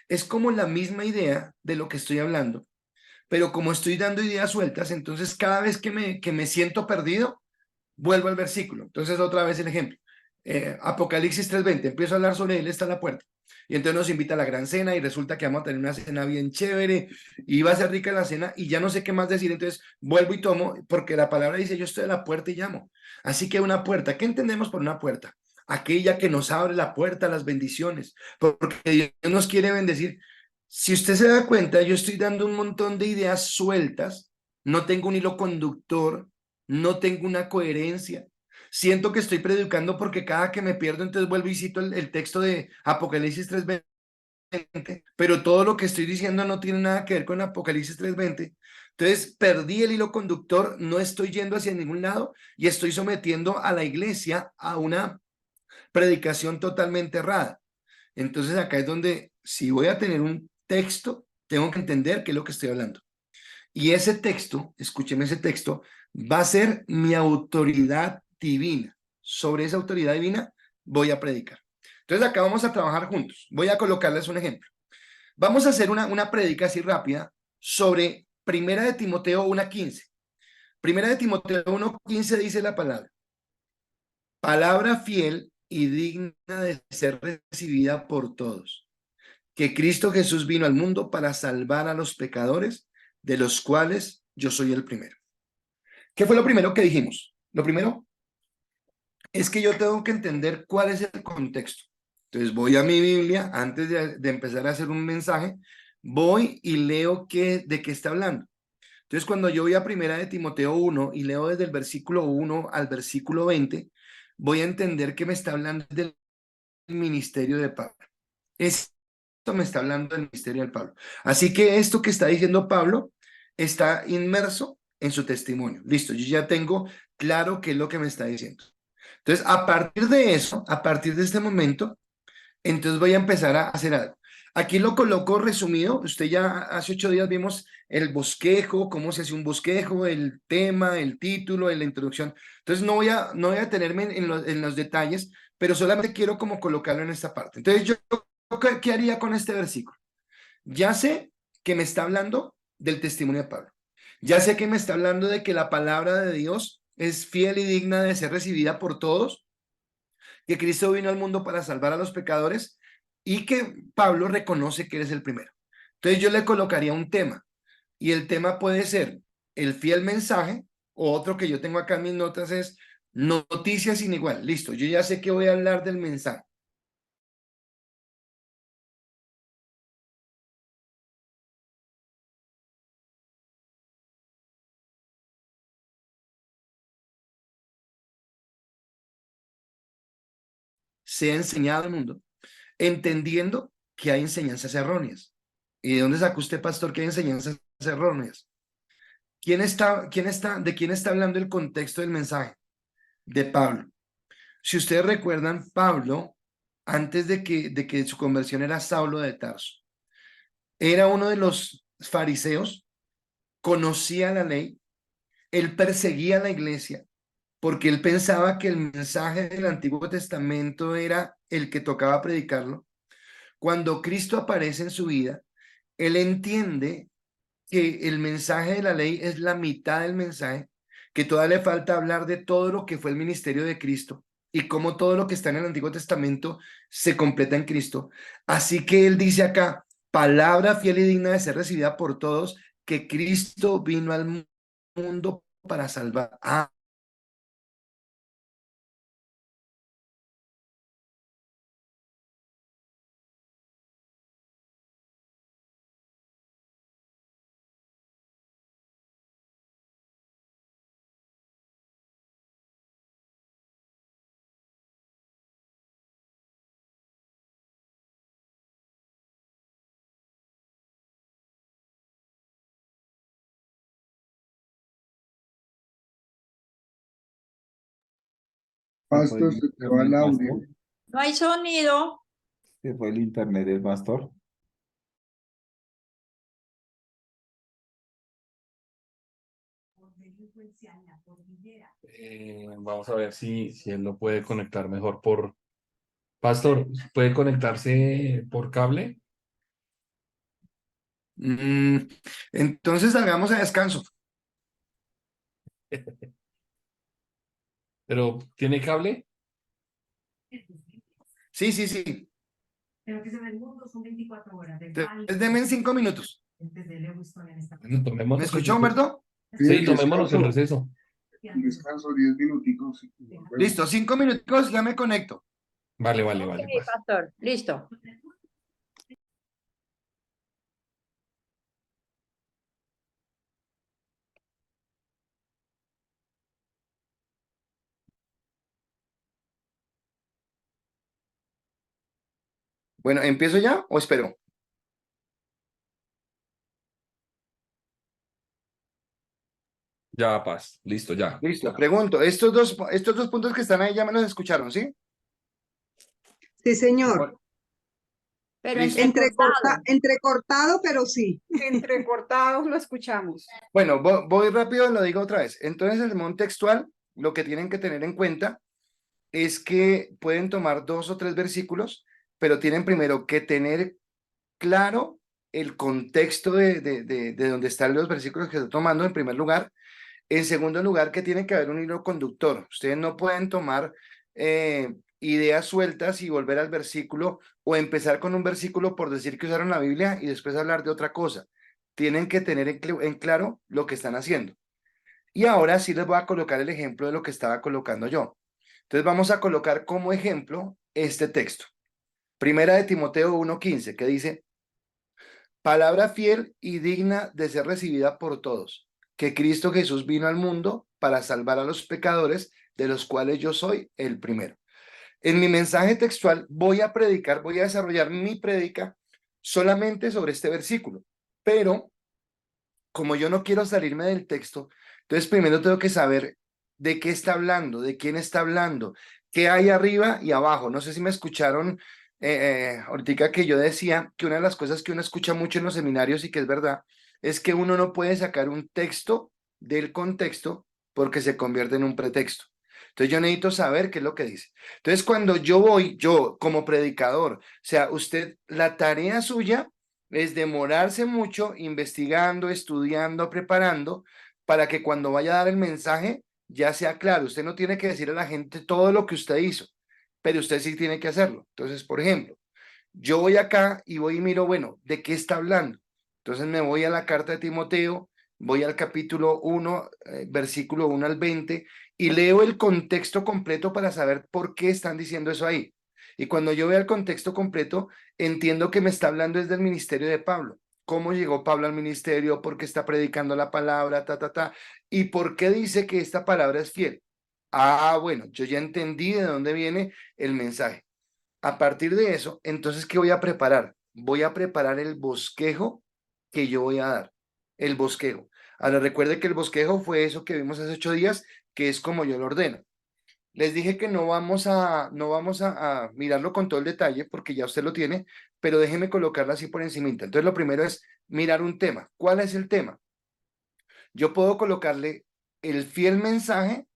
Es como la misma idea de lo que estoy hablando, pero como estoy dando ideas sueltas, entonces cada vez que me siento perdido, vuelvo al versículo. Entonces otra vez el ejemplo. Apocalipsis 3:20, empiezo a hablar sobre él, está a la puerta. Y entonces nos invita a la gran cena y resulta que vamos a tener una cena bien chévere y va a ser rica la cena y ya no sé qué más decir. Entonces vuelvo y tomo, porque la palabra dice: yo estoy a la puerta y llamo. Así que una puerta, ¿qué entendemos por una puerta? Aquella que nos abre la puerta a las bendiciones, porque Dios nos quiere bendecir. Si usted se da cuenta, yo estoy dando un montón de ideas sueltas, no tengo un hilo conductor, no tengo una coherencia. Siento que estoy predicando porque cada que me pierdo, entonces vuelvo y cito el texto de Apocalipsis 3:20 pero todo lo que estoy diciendo no tiene nada que ver con Apocalipsis 3:20. Entonces perdí el hilo conductor, no estoy yendo hacia ningún lado y estoy sometiendo a la iglesia a una predicación totalmente errada. Entonces acá es donde, si voy a tener un texto, tengo que entender qué es lo que estoy hablando. Y ese texto, escúcheme, ese texto va a ser mi autoridad divina. Sobre esa autoridad divina voy a predicar. Entonces acá vamos a trabajar juntos. Voy a colocarles un ejemplo. Vamos a hacer una prédica así rápida sobre Primera de Timoteo 1:15. Primera de Timoteo 1:15 dice la palabra fiel y digna de ser recibida por todos, que Cristo Jesús vino al mundo para salvar a los pecadores, de los cuales yo soy el primero. ¿Qué fue lo primero que dijimos? Lo primero es que yo tengo que entender cuál es el contexto. Entonces voy a mi Biblia, antes de empezar a hacer un mensaje, voy y leo de qué está hablando. Entonces cuando yo voy a Primera de Timoteo 1 y leo desde el versículo 1 al versículo 20, voy a entender que me está hablando del ministerio de Pablo. Esto me está hablando del ministerio de Pablo. Así que esto que está diciendo Pablo está inmerso en su testimonio. Listo, yo ya tengo claro qué es lo que me está diciendo. Entonces, a partir de eso, a partir de este momento, entonces voy a empezar a hacer algo. Aquí lo coloco resumido. Usted ya hace 8 días vimos el bosquejo, cómo se hace un bosquejo, el tema, el título, la introducción. Entonces no voy a detenerme en los detalles, pero solamente quiero como colocarlo en esta parte. Entonces yo, ¿qué haría con este versículo? Ya sé que me está hablando del testimonio de Pablo. Ya sé que me está hablando de que la palabra de Dios es fiel y digna de ser recibida por todos, que Cristo vino al mundo para salvar a los pecadores y que Pablo reconoce que eres el primero. Entonces yo le colocaría un tema y el tema puede ser el fiel mensaje o otro que yo tengo acá en mis notas es noticias sin igual. Listo, yo ya sé que voy a hablar del mensaje. Se ha enseñado al mundo, entendiendo que hay enseñanzas erróneas. ¿Y de dónde sacó usted, pastor, que hay enseñanzas erróneas? ¿De quién está hablando el contexto del mensaje? De Pablo. Si ustedes recuerdan, Pablo, antes de que su conversión era Saulo de Tarso, era uno de los fariseos, conocía la ley, él perseguía la iglesia porque él pensaba que el mensaje del Antiguo Testamento era el que tocaba predicarlo. Cuando Cristo aparece en su vida, él entiende que el mensaje de la ley es la mitad del mensaje, que todavía le falta hablar de todo lo que fue el ministerio de Cristo y cómo todo lo que está en el Antiguo Testamento se completa en Cristo. Así que él dice acá, palabra fiel y digna de ser recibida por todos, que Cristo vino al mundo para salvar. Se fue Pastor, el se te va el internet, audio. pastor. No hay sonido. Se fue el internet del pastor. Vamos a ver si él lo puede conectar mejor por... Pastor, ¿puede conectarse por cable? Mm, entonces salgamos a descanso. ¿Pero tiene cable? Sí, sí, sí. Pero que se ve el mundo son 24 horas de Entonces denme en 5 minutos. desde Lewiston en esta Bueno, ¿Me tomémonos el escuchó, receso. Humberto? Sí, Sí, tomémonos el descanso, receso. descanso 10 minuticos. Y volvemos. Listo, 5 minutos, ya me conecto. Vale, vale, Ok, vale, pues. pastor, listo. Bueno, ¿empiezo ya o espero? Ya, Paz. Listo, ya. Listo, pregunto, estos dos puntos que están ahí ya me los escucharon, ¿sí? Sí, señor. Bueno, Pero listo. entrecortado. Entrecortado, pero sí. Entrecortados lo escuchamos. Bueno, voy rápido, lo digo otra vez. Entonces, el sermón textual, lo que tienen que tener en cuenta es que pueden tomar 2 o 3 versículos, pero tienen primero que tener claro el contexto de donde están los versículos que están tomando en primer lugar. En segundo lugar, que tiene que haber un hilo conductor. Ustedes no pueden tomar ideas sueltas y volver al versículo o empezar con un versículo por decir que usaron la Biblia y después hablar de otra cosa. Tienen que tener en claro lo que están haciendo. Y ahora sí les voy a colocar el ejemplo de lo que estaba colocando yo. Entonces vamos a colocar como ejemplo este texto. Primera de Timoteo 1:15, que dice: palabra fiel y digna de ser recibida por todos, que Cristo Jesús vino al mundo para salvar a los pecadores, de los cuales yo soy el primero. En mi mensaje textual voy a predicar, voy a desarrollar mi prédica solamente sobre este versículo, pero como yo no quiero salirme del texto, entonces primero tengo que saber de qué está hablando, de quién está hablando, qué hay arriba y abajo. No sé si me escucharon ahorita que yo decía que una de las cosas que uno escucha mucho en los seminarios y que es verdad, es que uno no puede sacar un texto del contexto porque se convierte en un pretexto. Entonces yo necesito saber qué es lo que dice. Entonces cuando yo como predicador, o sea, usted, la tarea suya es demorarse mucho investigando, estudiando, preparando, para que cuando vaya a dar el mensaje ya sea claro. Usted no tiene que decir a la gente todo lo que usted hizo, pero usted sí tiene que hacerlo. Entonces, por ejemplo, yo voy acá y voy y miro, bueno, ¿de qué está hablando? Entonces me voy a la carta de Timoteo, voy al capítulo 1, versículo 1 al 20, y leo el contexto completo para saber por qué están diciendo eso ahí. Y cuando yo vea el contexto completo, entiendo que me está hablando desde el ministerio de Pablo. ¿Cómo llegó Pablo al ministerio? ¿Por qué está predicando la palabra? ¿Y por qué dice que esta palabra es fiel? Ah, bueno, yo ya entendí de dónde viene el mensaje. A partir de eso, entonces, ¿qué voy a preparar? Voy a preparar el bosquejo que yo voy a dar. El bosquejo. Ahora, recuerde que el bosquejo fue eso que vimos hace 8 días, que es como yo lo ordeno. Les dije que no vamos a mirarlo con todo el detalle porque ya usted lo tiene, pero déjeme colocarlo así por encimita. Entonces, lo primero es mirar un tema. ¿Cuál es el tema? Yo puedo colocarle el fiel mensaje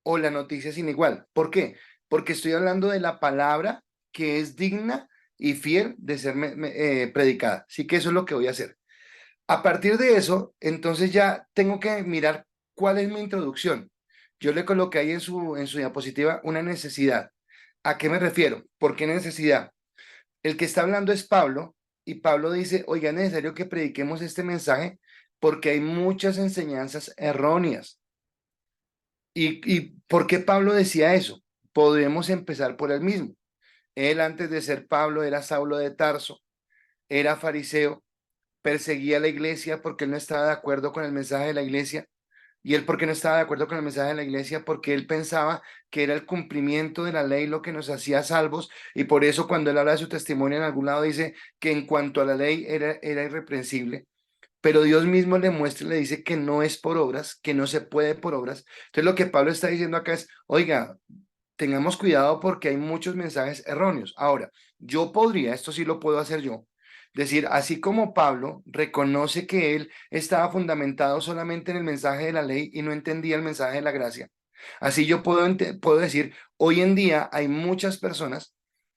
o la noticia sin igual. ¿Por qué? Porque estoy hablando de la palabra que es digna y fiel de ser predicada. Así que eso es lo que voy a hacer. A partir de eso, entonces ya tengo que mirar cuál es mi introducción. Yo le coloqué ahí en su diapositiva una necesidad. ¿A qué me refiero? ¿Por qué necesidad? El que está hablando es Pablo y Pablo dice, oiga, es necesario que prediquemos este mensaje porque hay muchas enseñanzas erróneas. ¿Y por qué Pablo decía eso? Podemos empezar por él mismo. Él antes de ser Pablo era Saulo de Tarso, era fariseo, perseguía a la iglesia porque él no estaba de acuerdo con el mensaje de la iglesia. ¿Y él por qué no estaba de acuerdo con el mensaje de la iglesia? Porque él pensaba que era el cumplimiento de la ley lo que nos hacía salvos, y por eso cuando él habla de su testimonio en algún lado dice que en cuanto a la ley era irreprensible, pero Dios mismo le muestra y le dice que no es por obras, que no se puede por obras. Entonces lo que Pablo está diciendo acá es, oiga, tengamos cuidado porque hay muchos mensajes erróneos. Ahora, yo podría, esto sí lo puedo hacer yo, decir, así como Pablo reconoce que él estaba fundamentado solamente en el mensaje de la ley y no entendía el mensaje de la gracia, así yo puedo decir, hoy en día hay muchas personas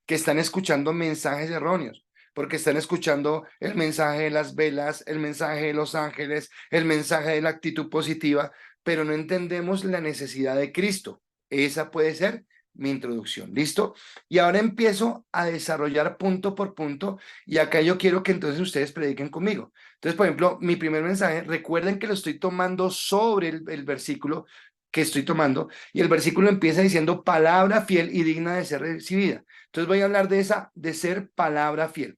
que están escuchando mensajes erróneos, porque están escuchando el mensaje de las velas, el mensaje de los ángeles, el mensaje de la actitud positiva, pero no entendemos la necesidad de Cristo. Esa puede ser mi introducción, ¿listo? Y ahora empiezo a desarrollar punto por punto y acá yo quiero que entonces ustedes prediquen conmigo. Entonces, por ejemplo, mi primer mensaje, recuerden que lo estoy tomando sobre el versículo que estoy tomando y el versículo empieza diciendo palabra fiel y digna de ser recibida. Entonces voy a hablar de ser palabra fiel.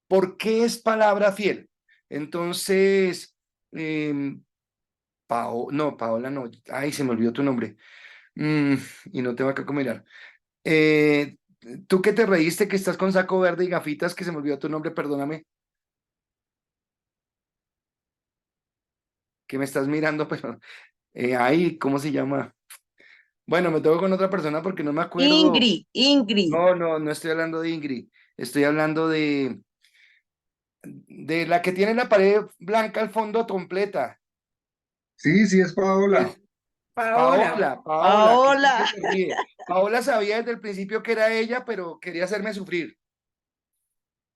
¿Por qué es palabra fiel? Entonces, Paola ay, se me olvidó tu nombre. Y no tengo acá cómo mirar. Tú que te reíste, que estás con saco verde y gafitas, que se me olvidó tu nombre, perdóname, que me estás mirando, pero ahí, ¿cómo se llama? Bueno, me tengo con otra persona porque no me acuerdo. Ingrid. No estoy hablando de Ingrid, estoy hablando de la que tiene la pared blanca al fondo completa. Sí, sí, es Paola. Es Paola. Paola, que siempre se ríe. Paola sabía desde el principio que era ella, pero quería hacerme sufrir.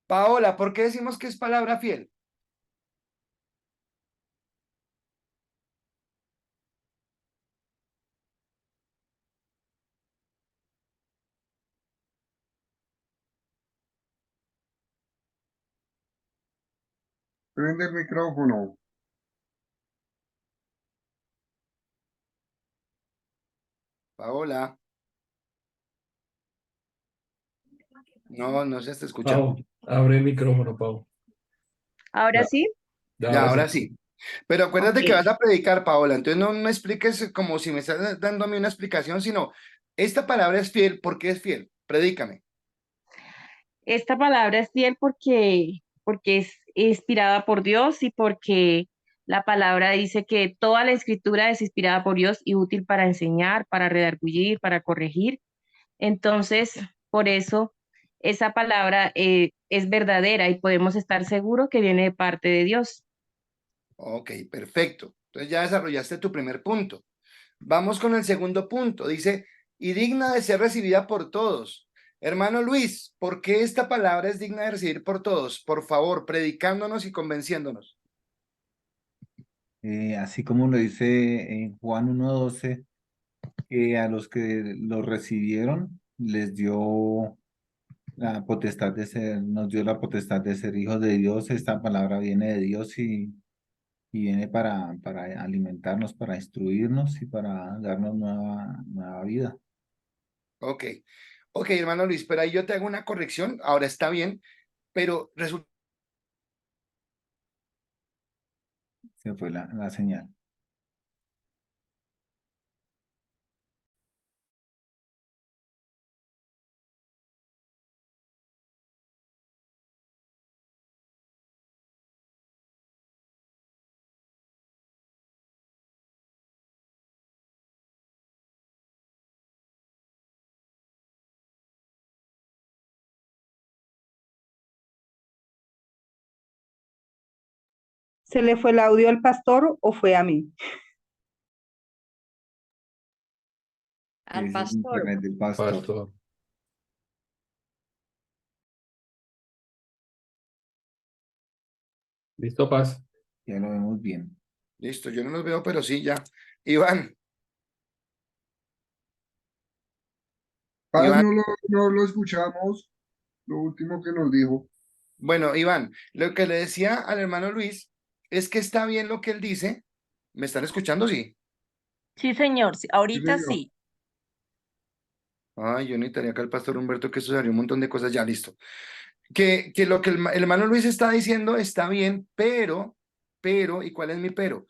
Paola, ¿por qué decimos que es palabra fiel? Prende el micrófono. Paola, no se está escuchando. Pau, abre el micrófono, Pau. ¿Ahora Ya, sí? ya, Ya, ahora sí. ahora sí. Pero acuérdate que Ok. vas a predicar, Paola, entonces no me expliques como si me estás dando a mí una explicación, sino esta palabra es fiel, ¿por qué es fiel? Predícame. Esta palabra es fiel porque es inspirada por Dios y porque la palabra dice que toda la escritura es inspirada por Dios y útil para enseñar, para redarguir, para corregir. Entonces, por eso esa palabra es verdadera y podemos estar seguros que viene de parte de Dios. Ok, perfecto. Entonces ya desarrollaste tu primer punto. Vamos con el segundo punto. Dice, y digna de ser recibida por todos. Hermano Luis, ¿por qué esta palabra es digna de recibir por todos? Por favor, predicándonos y convenciéndonos. Así como lo dice en Juan 1:12, que a los que lo recibieron les dio la potestad de ser, nos dio la potestad de ser hijos de Dios. Esta palabra viene de Dios y viene para alimentarnos, para instruirnos y para darnos nueva vida. Ok, ok, hermano Luis, pero ahí yo te hago una corrección. Ahora está bien, pero resulta Se fue la señal. ¿Se le fue el audio al pastor o fue a mí? Al Es el pastor. internet del pastor. Pastor. ¿Listo, Paz? Ya lo vemos bien. listo, yo no los veo, pero sí, ya. Iván, Paz, Iván, no lo escuchamos, lo último que nos dijo. bueno, Iván, lo que le decía al hermano Luis es que está bien lo que él dice. ¿Me están escuchando? Sí. Sí, señor. Sí, Sí, ahorita señor. sí. Ay, yo necesitaría acá el pastor Humberto que eso sería un montón de cosas. Ya, listo. Que lo que el hermano Luis está diciendo está bien, ¿y cuál es mi pero?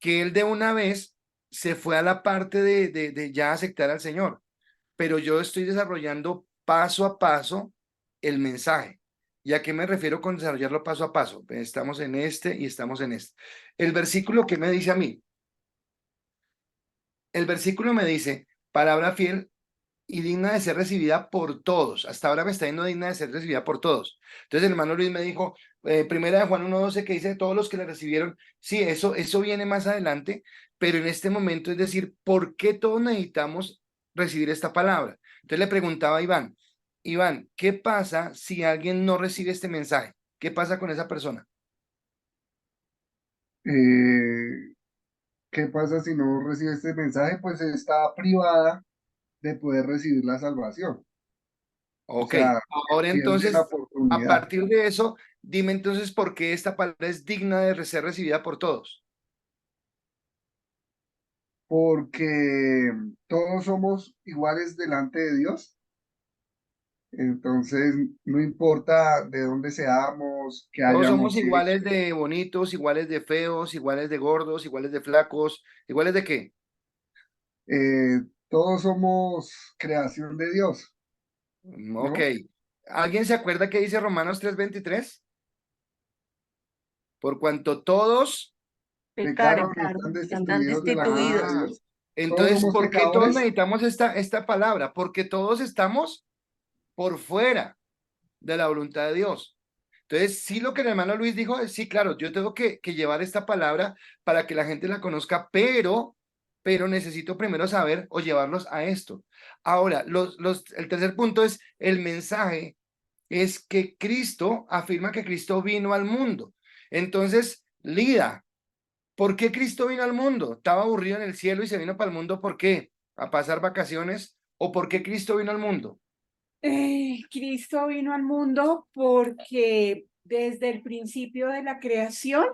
Que él de una vez se fue a la parte de ya aceptar al Señor, pero yo estoy desarrollando paso a paso el mensaje. ¿Y a qué me refiero con desarrollarlo paso a paso? Pues estamos en este y estamos en este. El versículo que me dice a mí, el versículo me dice, palabra fiel y digna de ser recibida por todos. Hasta ahora me está diciendo digna de ser recibida por todos. Entonces el hermano Luis me dijo, primera de Juan 1:12 que dice todos los que le recibieron. Sí, eso viene más adelante, pero en este momento es decir, ¿por qué todos necesitamos recibir esta palabra? Entonces le preguntaba a Iván, Iván, ¿qué pasa si alguien no recibe este mensaje? ¿Qué pasa con esa persona? Eh, ¿Qué pasa si no recibe este mensaje? Pues está privada de poder recibir la salvación. O Ok, sea, ahora pierde la entonces, a oportunidad. partir de eso, dime entonces por qué esta palabra es digna de ser recibida por todos. Porque todos somos iguales delante de Dios. Entonces, no importa de dónde seamos, que Todos hayamos somos hecho, iguales de bonitos, iguales de feos, iguales de gordos, iguales de flacos, iguales de qué. todos somos creación de Dios. Ok. ¿Alguien se acuerda qué dice Romanos 3:23? Por cuanto todos... Pecaron. Pecaron y están Están destituidos de la gloria de destituidos. Dios. Entonces, somos ¿por qué todos pecadores. necesitamos esta palabra? Porque todos estamos por fuera de la voluntad de Dios. Entonces, sí, lo que el hermano Luis dijo es, sí, claro, yo tengo que llevar esta palabra para que la gente la conozca, pero necesito primero saber o llevarlos a esto. Ahora, el tercer punto es el mensaje, es que Cristo afirma que Cristo vino al mundo. Entonces, Lida, ¿por qué Cristo vino al mundo? ¿Estaba aburrido en el cielo y se vino para el mundo? ¿Por qué? ¿A pasar vacaciones? ¿O por qué Cristo vino al mundo? Cristo vino al mundo porque desde el principio de la creación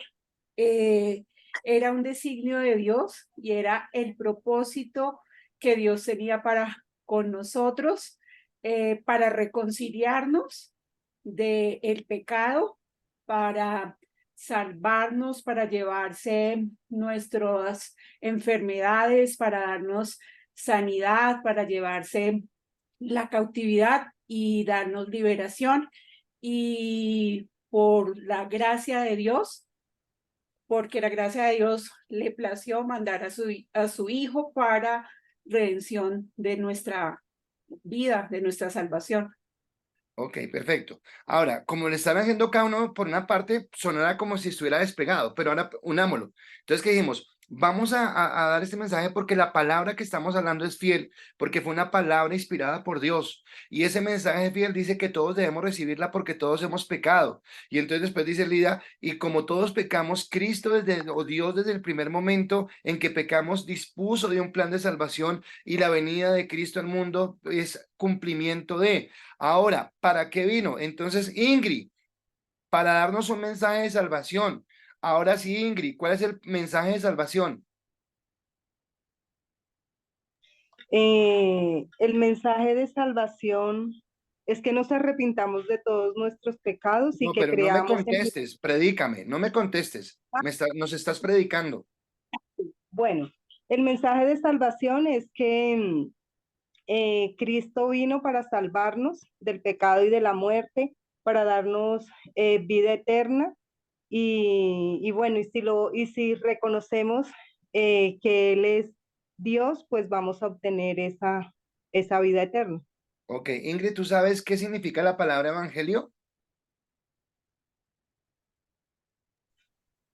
eh, era un designio de Dios y era el propósito que Dios tenía para con nosotros, para reconciliarnos del pecado, para salvarnos, para llevarse nuestras enfermedades, para darnos sanidad, para llevarse la cautividad y darnos liberación. Y por la gracia de Dios, porque la gracia de Dios le plació mandar a su Hijo para redención de nuestra vida, de nuestra salvación. Ok, perfecto. Ahora, como le están haciendo cada uno por una parte, sonará como si estuviera despegado, pero ahora unámoslo. Entonces, ¿qué dijimos? Vamos a dar este mensaje porque la palabra que estamos hablando es fiel, porque fue una palabra inspirada por Dios. Y ese mensaje fiel dice que todos debemos recibirla porque todos hemos pecado. Y entonces después dice Lida, y como todos pecamos, Cristo o Dios desde el primer momento en que pecamos dispuso de un plan de salvación y la venida de Cristo al mundo es cumplimiento de... Ahora, ¿para qué vino? Entonces, Ingrid, para darnos un mensaje de salvación. Ahora sí, Ingrid, ¿cuál es el mensaje de salvación? El mensaje de salvación es que nos arrepintamos de todos nuestros pecados y No, que pero no me creamos en... contestes, predícame, no me contestes. Nos estás predicando. Bueno, el mensaje de salvación es que Cristo vino para salvarnos del pecado y de la muerte, para darnos vida eterna. Y bueno, y si reconocemos que Él es Dios, pues vamos a obtener esa vida eterna. Ok, Ingrid, ¿tú sabes qué significa la palabra evangelio?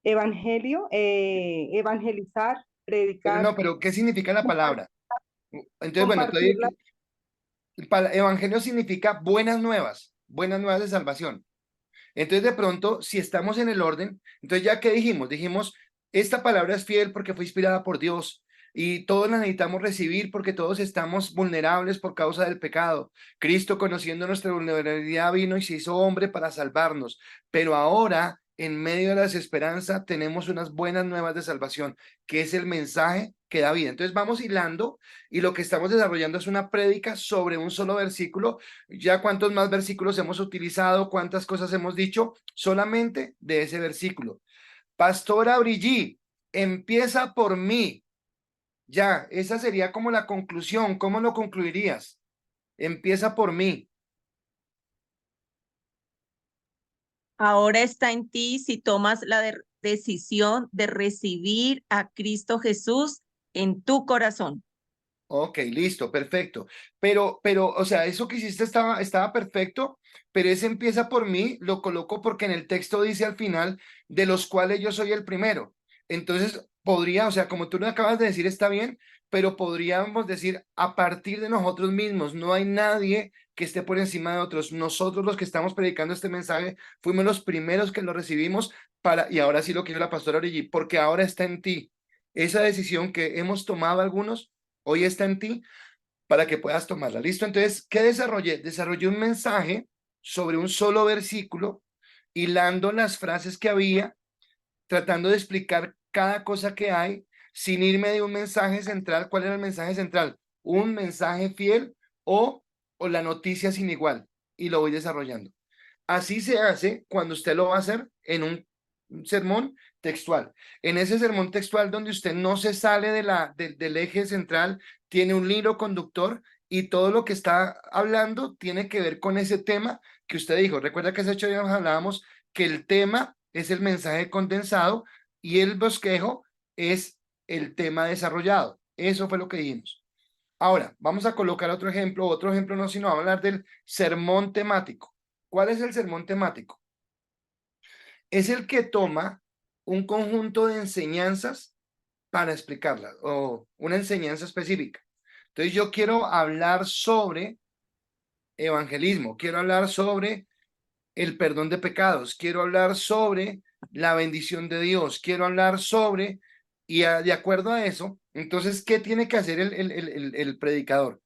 Evangelio, evangelizar, Pero predicar, no, pero ¿qué significa la palabra? Entonces, bueno, te compartir digo que evangelio significa buenas nuevas de salvación. Entonces, de pronto, si estamos en el orden, entonces ya que dijimos, esta palabra es fiel porque fue inspirada por Dios y todos la necesitamos recibir porque todos estamos vulnerables por causa del pecado. Cristo, conociendo nuestra vulnerabilidad, vino y se hizo hombre para salvarnos, pero ahora, en medio de la desesperanza, tenemos unas buenas nuevas de salvación, que es el mensaje que da vida. Entonces, vamos hilando y lo que estamos desarrollando es una prédica sobre un solo versículo. Ya cuántos más versículos hemos utilizado, cuántas cosas hemos dicho solamente de ese versículo. Pastora Brigitte, empieza por mí. Ya, esa sería como la conclusión. ¿Cómo lo concluirías? Empieza por mí. Ahora está en ti si tomas la decisión de recibir a Cristo Jesús en tu corazón. Ok, listo, perfecto. Pero, o sea, eso que hiciste estaba perfecto, pero ese empieza por mí, lo coloco porque en el texto dice al final, de los cuales yo soy el primero. Entonces, podría, o sea, como tú lo acabas de decir, está bien, pero podríamos decir, a partir de nosotros mismos, no hay nadie que esté por encima de otros. Nosotros los que estamos predicando este mensaje, fuimos los primeros que lo recibimos y ahora sí lo que dijo la pastora Origi, porque ahora está en ti. Esa decisión que hemos tomado algunos hoy está en ti para que puedas tomarla. ¿Listo? Entonces, ¿qué desarrollé? Desarrollé un mensaje sobre un solo versículo, hilando las frases que había, tratando de explicar cada cosa que hay, sin irme de un mensaje central. ¿Cuál era el mensaje central? Un mensaje fiel o la noticia sin igual. Y lo voy desarrollando. Así se hace cuando usted lo va a hacer en un sermón textual. En ese sermón textual donde usted no se sale del eje central, tiene un hilo conductor y todo lo que está hablando tiene que ver con ese tema que usted dijo. Recuerda que hace 8 días hablábamos que el tema es el mensaje condensado y el bosquejo es el tema desarrollado. Eso fue lo que dijimos. Ahora, vamos a colocar otro ejemplo no, sino vamos a hablar del sermón temático. ¿Cuál es el sermón temático? Es el que toma un conjunto de enseñanzas para explicarlas o una enseñanza específica. Entonces yo quiero hablar sobre evangelismo, quiero hablar sobre el perdón de pecados, quiero hablar sobre la bendición de Dios, quiero hablar sobre, de acuerdo a eso, entonces, ¿qué tiene que hacer el predicador?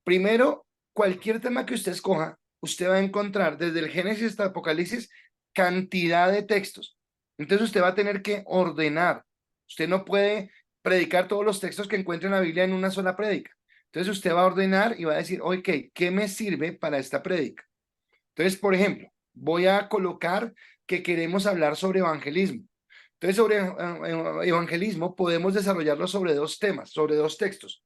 Primero, cualquier tema que usted escoja, usted va a encontrar desde el Génesis hasta el Apocalipsis cantidad de textos. Entonces usted va a tener que ordenar. Usted no puede predicar todos los textos que encuentra en la Biblia en una sola prédica. Entonces usted va a ordenar y va a decir, ok, ¿qué me sirve para esta prédica? Entonces, por ejemplo, voy a colocar que queremos hablar sobre evangelismo. Entonces, sobre evangelismo podemos desarrollarlo sobre dos temas, sobre dos textos.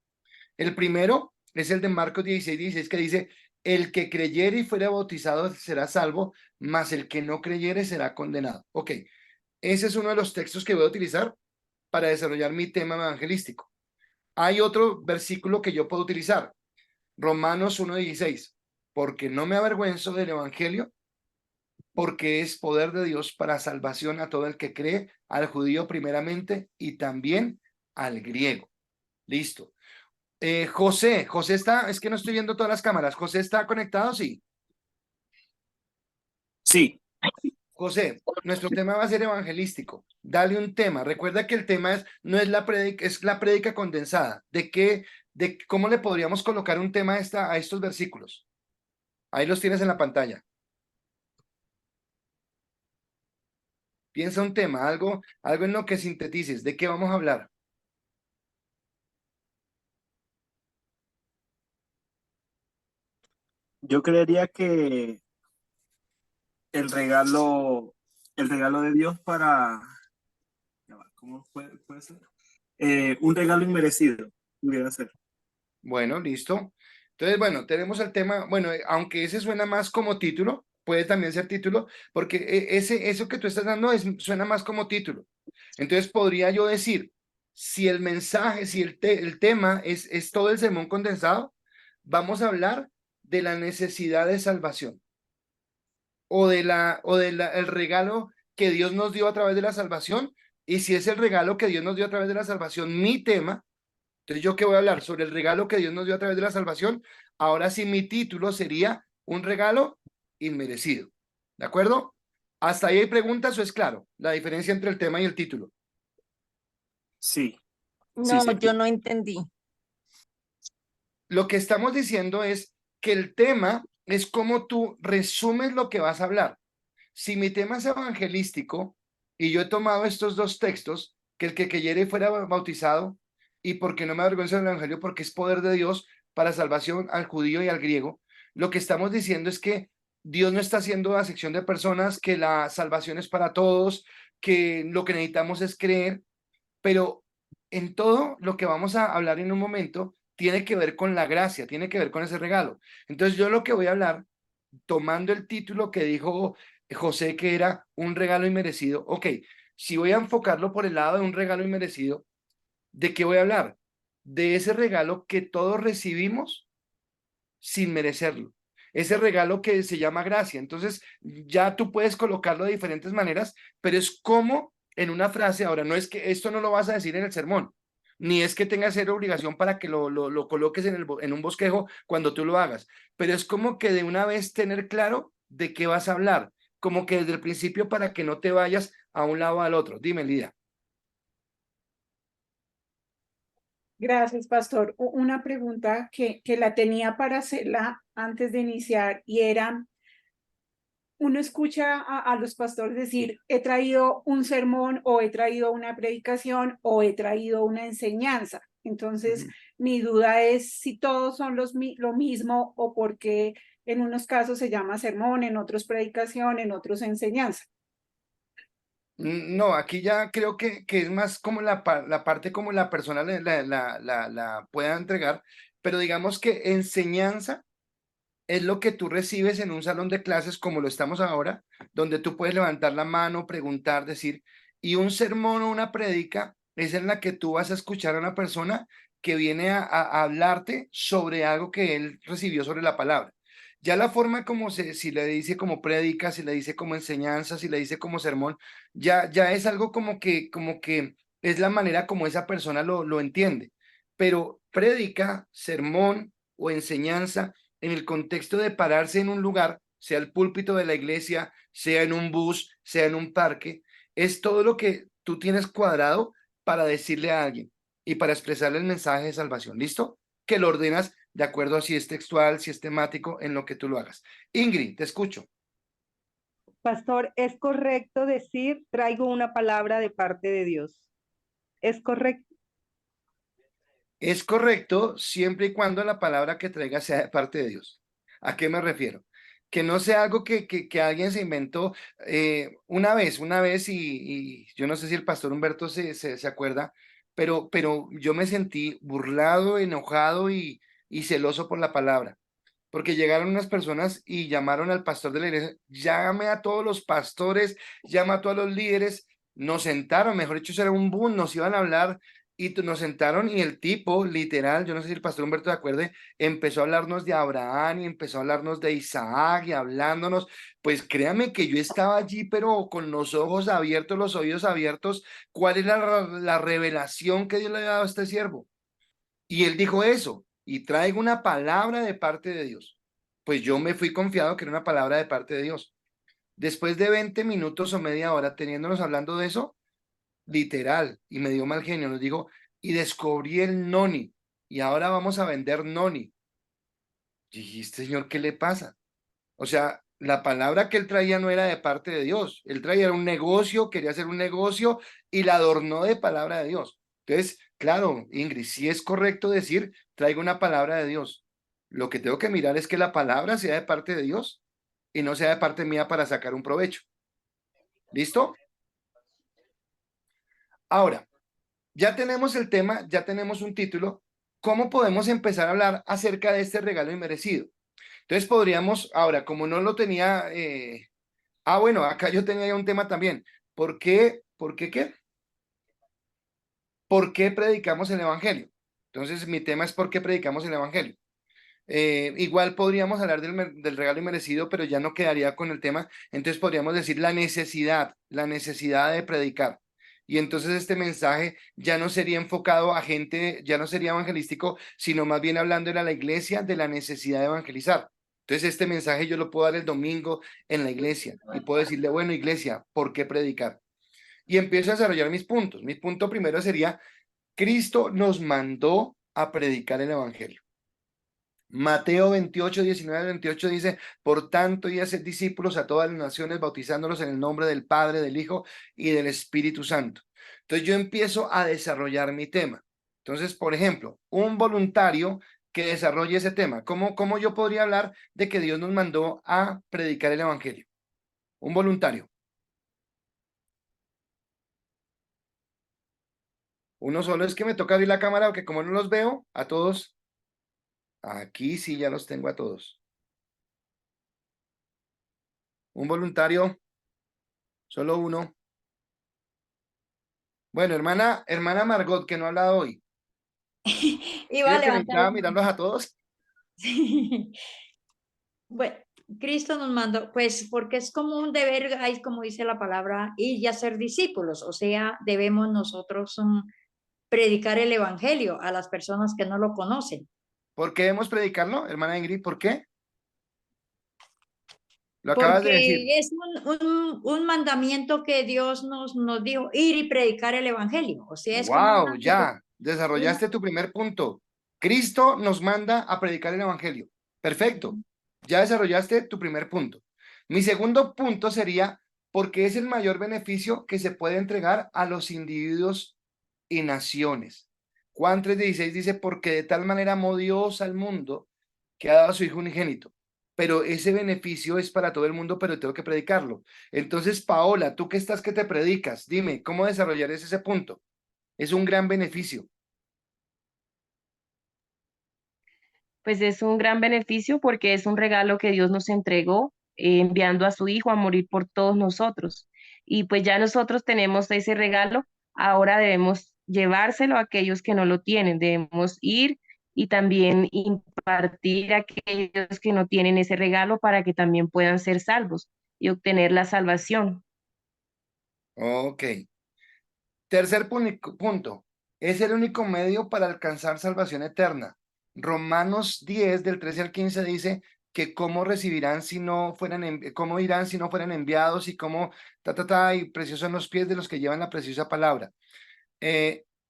El primero es el de Marcos 16:16, que dice, el que creyere y fuera bautizado será salvo, mas el que no creyere será condenado. Ok, ese es uno de los textos que voy a utilizar para desarrollar mi tema evangelístico. Hay otro versículo que yo puedo utilizar, Romanos 1:16, porque no me avergüenzo del evangelio, porque es poder de Dios para salvación a todo el que cree, al judío primeramente y también al griego. Listo. José está, es que no estoy viendo todas las cámaras. ¿José está conectado? Sí. Sí, José, nuestro tema va a ser evangelístico. Dale un tema. Recuerda que el tema no es la prédica, es la prédica condensada. ¿Cómo le podríamos colocar un tema a estos versículos? Ahí los tienes en la pantalla. Piensa un tema, algo en lo que sintetices. ¿De qué vamos a hablar? yo creería que el regalo, el regalo de Dios para, ¿cómo puede ser? Un regalo inmerecido, pudiera ser. Bueno, listo. Entonces, bueno, tenemos el tema, bueno, aunque ese suena más como título, puede también ser título, porque eso que tú estás dando suena más como título. Entonces, podría yo decir, si el mensaje, si el tema es todo el sermón condensado, vamos a hablar de la necesidad de salvación el regalo que Dios nos dio a través de la salvación. Y si es el regalo que Dios nos dio a través de la salvación, mi tema. Entonces, ¿yo qué voy a hablar? Sobre el regalo que Dios nos dio a través de la salvación. Ahora sí, mi título sería un regalo inmerecido. ¿De acuerdo? ¿Hasta ahí hay preguntas o es claro la diferencia entre el tema y el título? Sí, No, sí. yo no entendí. Lo que estamos diciendo es que el tema es como tú resumes lo que vas a hablar. Si mi tema es evangelístico y yo he tomado estos dos textos, que el que creyere fuera bautizado y porque no me avergüenzo del evangelio, porque es poder de Dios para salvación al judío y al griego, lo que estamos diciendo es que Dios no está haciendo acepción de personas, que la salvación es para todos, que lo que necesitamos es creer, pero en todo lo que vamos a hablar en un momento tiene que ver con la gracia, tiene que ver con ese regalo. Entonces yo lo que voy a hablar, tomando el título que dijo José, que era un regalo inmerecido, ok, si voy a enfocarlo por el lado de un regalo inmerecido, ¿de qué voy a hablar? De ese regalo que todos recibimos sin merecerlo. Ese regalo que se llama gracia. Entonces, ya tú puedes colocarlo de diferentes maneras, pero es como en una frase. Ahora, no es que esto no lo vas a decir en el sermón, ni es que tengas ser obligación para que lo coloques en un bosquejo cuando tú lo hagas, pero es como que de una vez tener claro de qué vas a hablar, como que desde el principio para que no te vayas a un lado o al otro. Dime, Lidia. Gracias, pastor. Una pregunta que la tenía para hacerla antes de iniciar y era, uno escucha a los pastores decir, he traído un sermón o he traído una predicación o he traído una enseñanza. Entonces, mi duda es si todos son lo mismo o por qué en unos casos se llama sermón, en otros predicación, en otros enseñanza. No, aquí ya creo que es más como la parte como la persona la pueda entregar. pero digamos que enseñanza es lo que tú recibes en un salón de clases como lo estamos ahora, donde tú puedes levantar la mano, preguntar, decir, y un sermón o una prédica es en la que tú vas a escuchar a una persona que viene a hablarte sobre algo que él recibió sobre la palabra. Ya la forma como si le dice como prédica, si le dice como enseñanza, si le dice como sermón, ya es algo como que es la manera como esa persona lo entiende. Pero prédica, sermón o enseñanza en el contexto de pararse en un lugar, sea el púlpito de la iglesia, sea en un bus, sea en un parque, es todo lo que tú tienes cuadrado para decirle a alguien y para expresarle el mensaje de salvación. ¿Listo? Que lo ordenas de acuerdo a si es textual, si es temático, en lo que tú lo hagas. Ingrid, te escucho. Pastor, ¿es correcto decir traigo una palabra de parte de Dios? ¿Es correcto? Es correcto siempre y cuando la palabra que traiga sea de parte de Dios. ¿A qué me refiero? Que no sea algo que alguien se inventó una vez y yo no sé si el pastor Humberto se acuerda, pero yo me sentí burlado, enojado y celoso por la palabra, porque llegaron unas personas y llamaron al pastor de la iglesia, llame a todos los pastores, llama a todos los líderes, nos sentaron, mejor dicho, eso era un boom, nos iban a hablar y nos sentaron y el tipo, literal, yo no sé si el pastor Humberto se acuerde, empezó a hablarnos de Abraham y empezó a hablarnos de Isaac y hablándonos, pues créame que yo estaba allí, pero con los ojos abiertos, los oídos abiertos, ¿cuál es la revelación que Dios le ha dado a este siervo? Y él dijo eso, y traigo una palabra de parte de Dios. Pues yo me fui confiado que era una palabra de parte de Dios. Después de 20 minutos o media hora teniéndonos hablando de eso, literal, y me dio mal genio, nos digo, y descubrí el noni, y ahora vamos a vender noni. Y dije, "Este señor, ¿qué le pasa?" O sea, la palabra que él traía no era de parte de Dios. Él traía un negocio, quería hacer un negocio y la adornó de palabra de Dios. Entonces, claro, Ingrid, sí es correcto decir, traigo una palabra de Dios. Lo que tengo que mirar es que la palabra sea de parte de Dios y no sea de parte mía para sacar un provecho. ¿Listo? Ahora, ya tenemos el tema, ya tenemos un título. ¿Cómo podemos empezar a hablar acerca de este regalo inmerecido? Entonces podríamos, ahora, como no lo tenía bueno, acá yo tenía ya un tema también. ¿Por qué qué? ¿Por qué predicamos el evangelio? Entonces, mi tema es ¿por qué predicamos el evangelio? Igual podríamos hablar del regalo inmerecido, pero ya no quedaría con el tema. Entonces podríamos decir la necesidad de predicar. Y entonces este mensaje ya no sería enfocado a gente, ya no sería evangelístico, sino más bien hablando a la iglesia de la necesidad de evangelizar. Entonces este mensaje yo lo puedo dar el domingo en la iglesia y puedo decirle, bueno, iglesia, ¿por qué predicar? Y empiezo a desarrollar mis puntos. Mi punto primero sería, Cristo nos mandó a predicar el evangelio. Mateo 28, 19 al 28 dice, por tanto, y hacer discípulos a todas las naciones, bautizándolos en el nombre del Padre, del Hijo y del Espíritu Santo. Entonces yo empiezo a desarrollar mi tema. Entonces, por ejemplo, un voluntario que desarrolle ese tema. ¿Cómo yo podría hablar de que Dios nos mandó a predicar el Evangelio? Un voluntario. Uno solo, es que me toca abrir la cámara porque como no los veo a todos, aquí sí ya los tengo a todos. Un voluntario, solo uno. Bueno, hermana Margot, que no ha hablado hoy. Iba a ¿Quiere que levantar venga a la mirarlos a todos? Sí. Bueno, Cristo nos mandó, pues porque es como un deber, ahí como dice la palabra, ir y hacer discípulos, o sea, debemos nosotros predicar el evangelio a las personas que no lo conocen. ¿Por qué debemos predicarlo, hermana Ingrid? ¿Por qué? Lo acabas de decir. Porque es un mandamiento que Dios nos dijo, ir y predicar el evangelio, o sea, es como Wow, ya, desarrollaste tu primer punto. Cristo nos manda a predicar el evangelio. Perfecto, ya desarrollaste tu primer punto. Mi segundo punto sería, porque es el mayor beneficio que se puede entregar a los individuos y naciones. Juan 3:16 dice, porque de tal manera amó Dios al mundo que ha dado a su Hijo unigénito. Pero ese beneficio es para todo el mundo, pero tengo que predicarlo. Entonces, Paola, tú que estás que te predicas, dime, ¿cómo desarrollar ese punto? Es un gran beneficio. pues es un gran beneficio porque es un regalo que Dios nos entregó, enviando a su Hijo a morir por todos nosotros. Y pues ya nosotros tenemos ese regalo, ahora debemos llevárselo a aquellos que no lo tienen, debemos ir y también impartir a aquellos que no tienen ese regalo para que también puedan ser salvos y obtener la salvación. Ok. Tercer punto. Es el único medio para alcanzar salvación eterna. Romanos 10, del 13 al 15 dice que cómo recibirán si no fueran, cómo irán si no fueran enviados y cómo, y preciosos son los pies de los que llevan la preciosa palabra.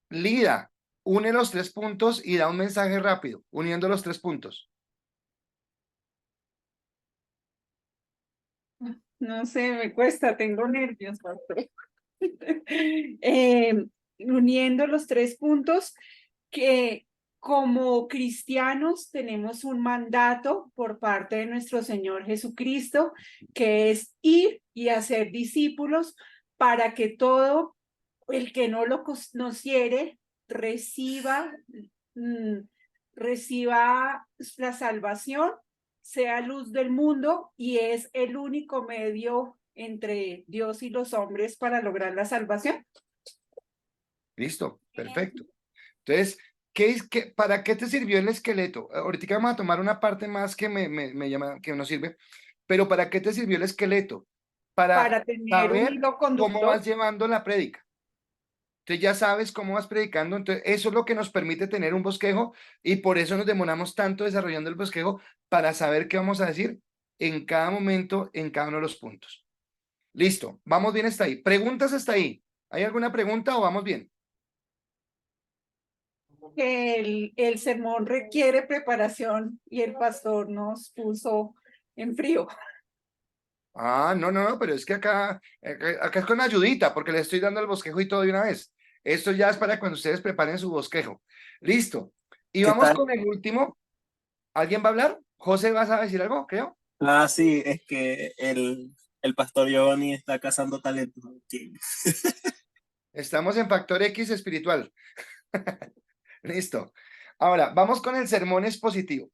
Lida, une los 3 puntos y da un mensaje rápido, uniendo los 3 puntos. No sé, me cuesta, tengo nervios, pastor. Uniendo los 3 puntos, que como cristianos tenemos un mandato por parte de nuestro Señor Jesucristo, que es ir y hacer discípulos para que todo el que no lo conociere reciba, reciba la salvación, sea luz del mundo, y es el único medio entre Dios y los hombres para lograr la salvación. Listo, perfecto. Entonces, ¿para qué te sirvió el esqueleto? Ahorita vamos a tomar una parte más que me llama, que nos sirve, pero ¿para qué te sirvió el esqueleto? Para tener un saber hilo cómo conductor. vas llevando la prédica. Entonces ya sabes cómo vas predicando, entonces eso es lo que nos permite tener un bosquejo y por eso nos demoramos tanto desarrollando el bosquejo para saber qué vamos a decir en cada momento, en cada uno de los puntos. Listo, vamos bien hasta ahí. ¿Preguntas hasta ahí? ¿Hay alguna pregunta o vamos bien? Que el sermón requiere preparación y el pastor nos puso en frío. Ah, no, pero es que acá es con ayudita, porque le estoy dando el bosquejo y todo de una vez. Esto ya es para cuando ustedes preparen su bosquejo. Listo. Y ¿Qué vamos tal? con el último. ¿Alguien va a hablar? José, ¿vas a decir algo? Creo. Ah, sí, es que el pastor Giovanni está cazando talentos. Estamos en factor X espiritual. Listo. Ahora, vamos con el sermón expositivo.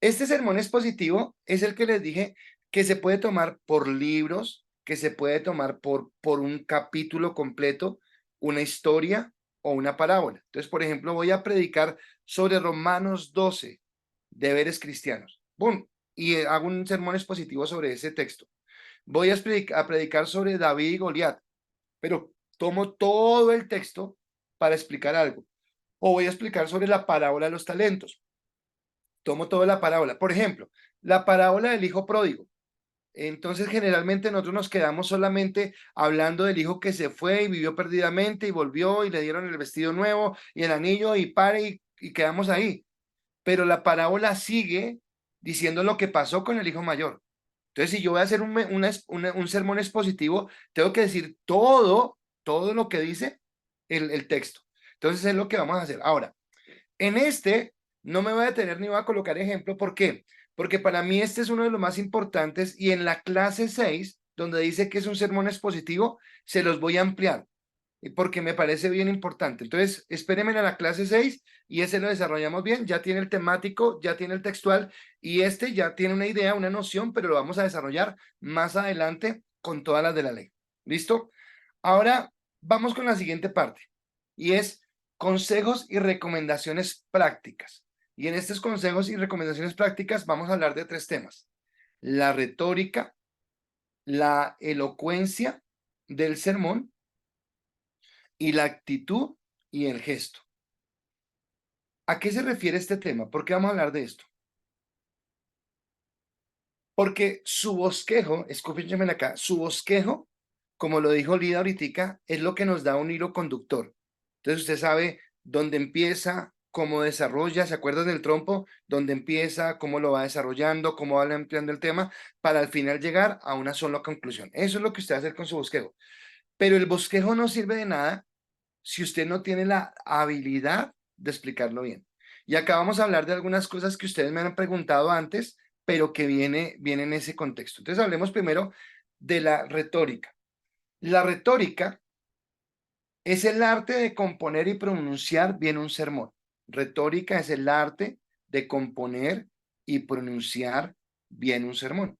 Este sermón expositivo es el que les dije que se puede tomar por libros, que se puede tomar por un capítulo completo, una historia o una parábola. Entonces, por ejemplo, voy a predicar sobre Romanos 12, deberes cristianos. ¡Bum! Y hago un sermón expositivo sobre ese texto. Voy a predicar sobre David y Goliat, pero tomo todo el texto para explicar algo. O voy a explicar sobre la parábola de los talentos. Tomo toda la parábola. Por ejemplo, la parábola del hijo pródigo. Entonces, generalmente nosotros nos quedamos solamente hablando del hijo que se fue y vivió perdidamente y volvió y le dieron el vestido nuevo y el anillo y quedamos ahí. Pero la parábola sigue diciendo lo que pasó con el hijo mayor. Entonces, si yo voy a hacer un sermón expositivo, tengo que decir todo lo que dice el texto. Entonces, es lo que vamos a hacer. Ahora, en este no me voy a detener ni voy a colocar ejemplo. ¿Por qué? Porque para mí este es uno de los más importantes y en la clase 6, donde dice que es un sermón expositivo, se los voy a ampliar porque me parece bien importante. Entonces, espérenme a la clase 6 y ese lo desarrollamos bien. Ya tiene el temático, ya tiene el textual y este ya tiene una idea, una noción, pero lo vamos a desarrollar más adelante con todas las de la ley. ¿Listo? Ahora vamos con la siguiente parte y es consejos y recomendaciones prácticas. Y en estos consejos y recomendaciones prácticas vamos a hablar de 3 temas: la retórica, la elocuencia del sermón y la actitud y el gesto. ¿A qué se refiere este tema? ¿Por qué vamos a hablar de esto? Porque su bosquejo, escúchenme acá, su bosquejo, como lo dijo Lida ahorita, es lo que nos da un hilo conductor. Entonces usted sabe dónde empieza, cómo desarrolla, ¿se acuerdan del trompo? Dónde empieza, cómo lo va desarrollando, cómo va ampliando el tema, para al final llegar a una sola conclusión. Eso es lo que usted va a hacer con su bosquejo. Pero el bosquejo no sirve de nada si usted no tiene la habilidad de explicarlo bien. Y acá vamos a hablar de algunas cosas que ustedes me han preguntado antes, pero que viene en ese contexto. Entonces hablemos primero de la retórica. La retórica es el arte de componer y pronunciar bien un sermón. Retórica es el arte de componer y pronunciar bien un sermón.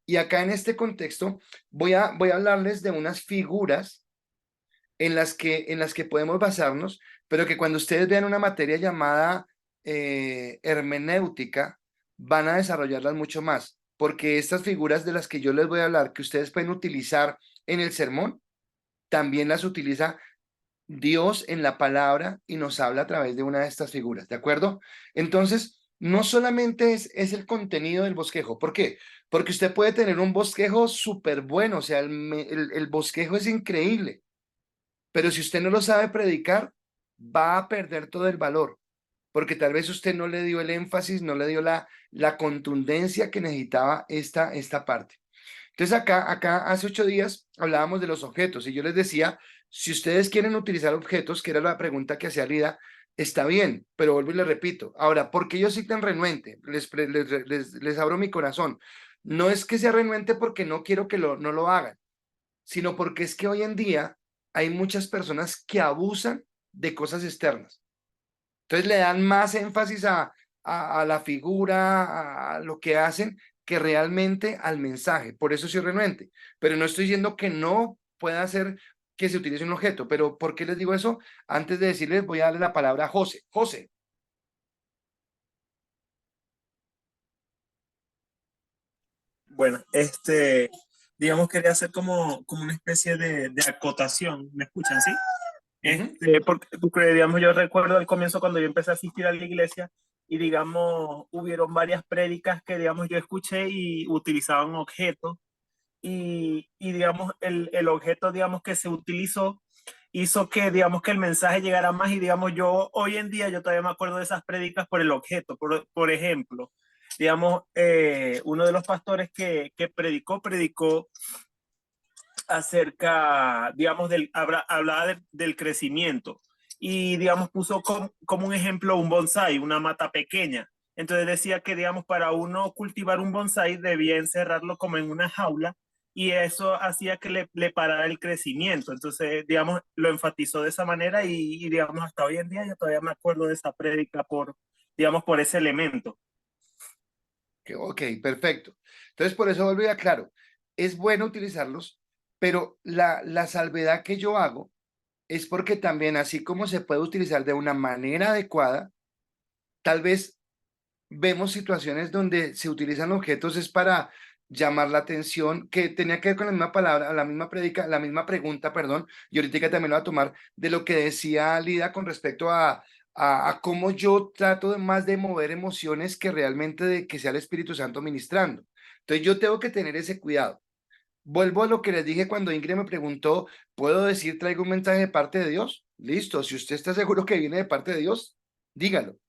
Y acá en este contexto voy a hablarles de unas figuras en las que podemos basarnos, pero que cuando ustedes vean una materia llamada hermenéutica, van a desarrollarlas mucho más, porque estas figuras de las que yo les voy a hablar, que ustedes pueden utilizar en el sermón, también las utiliza Dios en la palabra y nos habla a través de una de estas figuras, ¿de acuerdo? Entonces, no solamente es el contenido del bosquejo. ¿Por qué? Porque usted puede tener un bosquejo súper bueno, o sea, el bosquejo es increíble, pero si usted no lo sabe predicar, va a perder todo el valor, porque tal vez usted no le dio el énfasis, no le dio la contundencia que necesitaba esta parte. Entonces acá hace 8 días hablábamos de los objetos y yo les decía, si ustedes quieren utilizar objetos, que era la pregunta que hacía Lida, está bien, pero vuelvo y les repito. Ahora, ¿por qué yo soy tan renuente? Les abro mi corazón. No es que sea renuente porque no quiero que no lo hagan, sino porque es que hoy en día hay muchas personas que abusan de cosas externas. Entonces le dan más énfasis a la figura, a lo que hacen, que realmente al mensaje. Por eso soy renuente. Pero no estoy diciendo que no pueda hacer que se utilice un objeto. Pero ¿por qué les digo eso? Antes de decirles, voy a darle la palabra a José. José. Bueno, digamos, quería hacer como una especie de acotación. ¿Me escuchan, sí? Porque, digamos, yo recuerdo al comienzo cuando yo empecé a asistir a la iglesia y, digamos, hubieron varias prédicas que, digamos, yo escuché y utilizaban objetos y digamos, el objeto, digamos, que se utilizó hizo que, digamos, que el mensaje llegara más y, digamos, yo hoy en día yo todavía me acuerdo de esas prédicas por el objeto. Por ejemplo, digamos, uno de los pastores que predicó acerca, digamos, hablaba del crecimiento y, digamos, puso como un ejemplo un bonsái, una mata pequeña. Entonces decía que, digamos, para uno cultivar un bonsái debía encerrarlo como en una jaula y eso hacía que le parara el crecimiento. Entonces, digamos, lo enfatizó de esa manera y, digamos, hasta hoy en día yo todavía me acuerdo de esa prédica digamos, por ese elemento. Ok, perfecto. Entonces, por eso vuelvo y aclaro, es bueno utilizarlos, pero la salvedad que yo hago es porque también, así como se puede utilizar de una manera adecuada, tal vez vemos situaciones donde se utilizan objetos es para llamar la atención, que tenía que ver con la misma palabra, la misma la misma pregunta, perdón, y ahorita también lo voy a tomar, de lo que decía Lida con respecto a cómo yo trato más de mover emociones que realmente de que sea el Espíritu Santo ministrando. Entonces yo tengo que tener ese cuidado. Vuelvo a lo que les dije cuando Ingrid me preguntó, ¿puedo decir traigo un mensaje de parte de Dios? Listo, si usted está seguro que viene de parte de Dios, dígalo.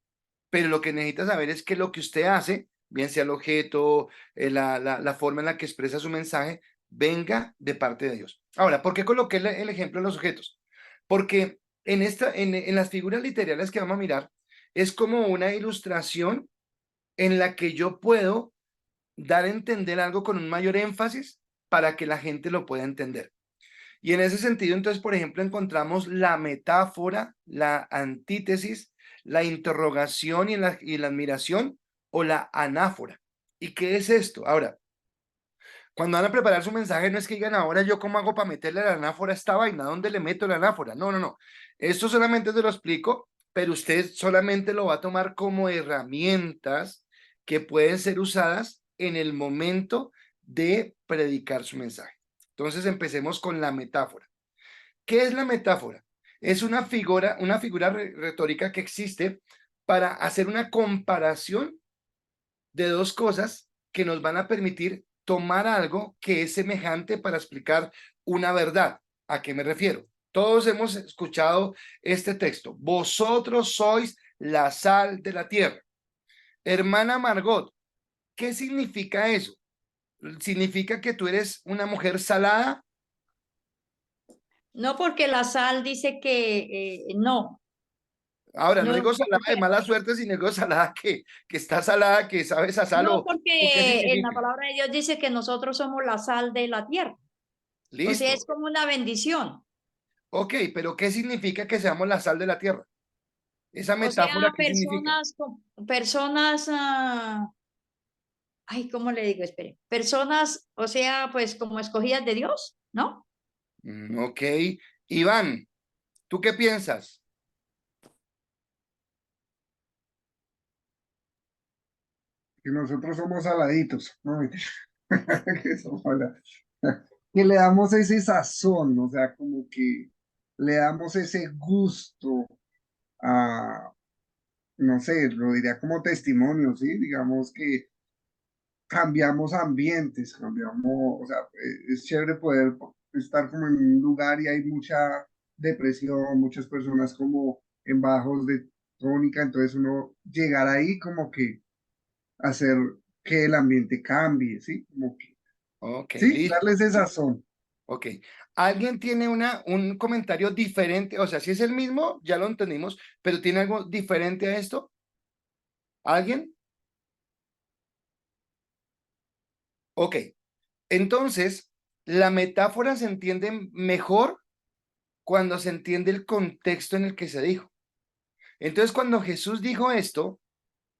Pero lo que necesita saber es que lo que usted hace, bien sea el objeto, la forma en la que expresa su mensaje, venga de parte de Dios. Ahora, ¿por qué coloqué el ejemplo de los objetos? Porque en las figuras literarias que vamos a mirar, es como una ilustración en la que yo puedo dar a entender algo con un mayor énfasis para que la gente lo pueda entender. Y en ese sentido, entonces, por ejemplo, encontramos la metáfora, la antítesis, la interrogación y la admiración o la anáfora. ¿Y qué es esto? Ahora, cuando van a preparar su mensaje, no es que digan ahora yo cómo hago para meterle la anáfora a esta vaina, ¿dónde le meto la anáfora? No, no, no. Esto solamente se lo explico, pero usted solamente lo va a tomar como herramientas que pueden ser usadas en el momento de predicar su mensaje. Entonces empecemos con la metáfora. ¿Qué es la metáfora? Es una figura retórica que existe para hacer una comparación de dos cosas que nos van a permitir tomar algo que es semejante para explicar una verdad. ¿A qué me refiero? Todos hemos escuchado este texto. Vosotros sois la sal de la tierra. Hermana Margot, ¿qué significa eso? ¿Significa que tú eres una mujer salada? No, porque la sal dice que no. Ahora, no No, digo salada de porque, mala suerte, sino digo salada que está salada, que sabes a sal no, o qué porque en la significa. palabra de Dios dice que nosotros somos la sal de la tierra. O sea, es Listo. como una bendición. Ok, pero ¿qué significa que seamos la sal de la tierra? ¿Esa O sea, metáfora qué significa? personas, ay, ¿cómo le digo? Espere, personas, o sea, pues como escogidas de Dios, ¿no? Ok. Iván, ¿tú qué piensas? Que nosotros somos saladitos, ¿no? Que somos que le damos ese sazón, o sea, como que le damos ese gusto a, no sé, lo diría como testimonio, ¿sí? Digamos que cambiamos ambientes, cambiamos, o sea, es chévere poder estar como en un lugar y hay mucha depresión, muchas personas como en bajos de tónica, entonces uno llegar ahí como que hacer que el ambiente cambie, ¿sí? Como que, Ok, sí, listo. darles esa sazón. Ok. ¿Alguien tiene un comentario diferente? O sea, si es el mismo, ya lo entendimos, pero ¿tiene algo diferente a esto? ¿Alguien? Ok. Entonces, la metáfora se entiende mejor cuando se entiende el contexto en el que se dijo. Entonces, cuando Jesús dijo esto,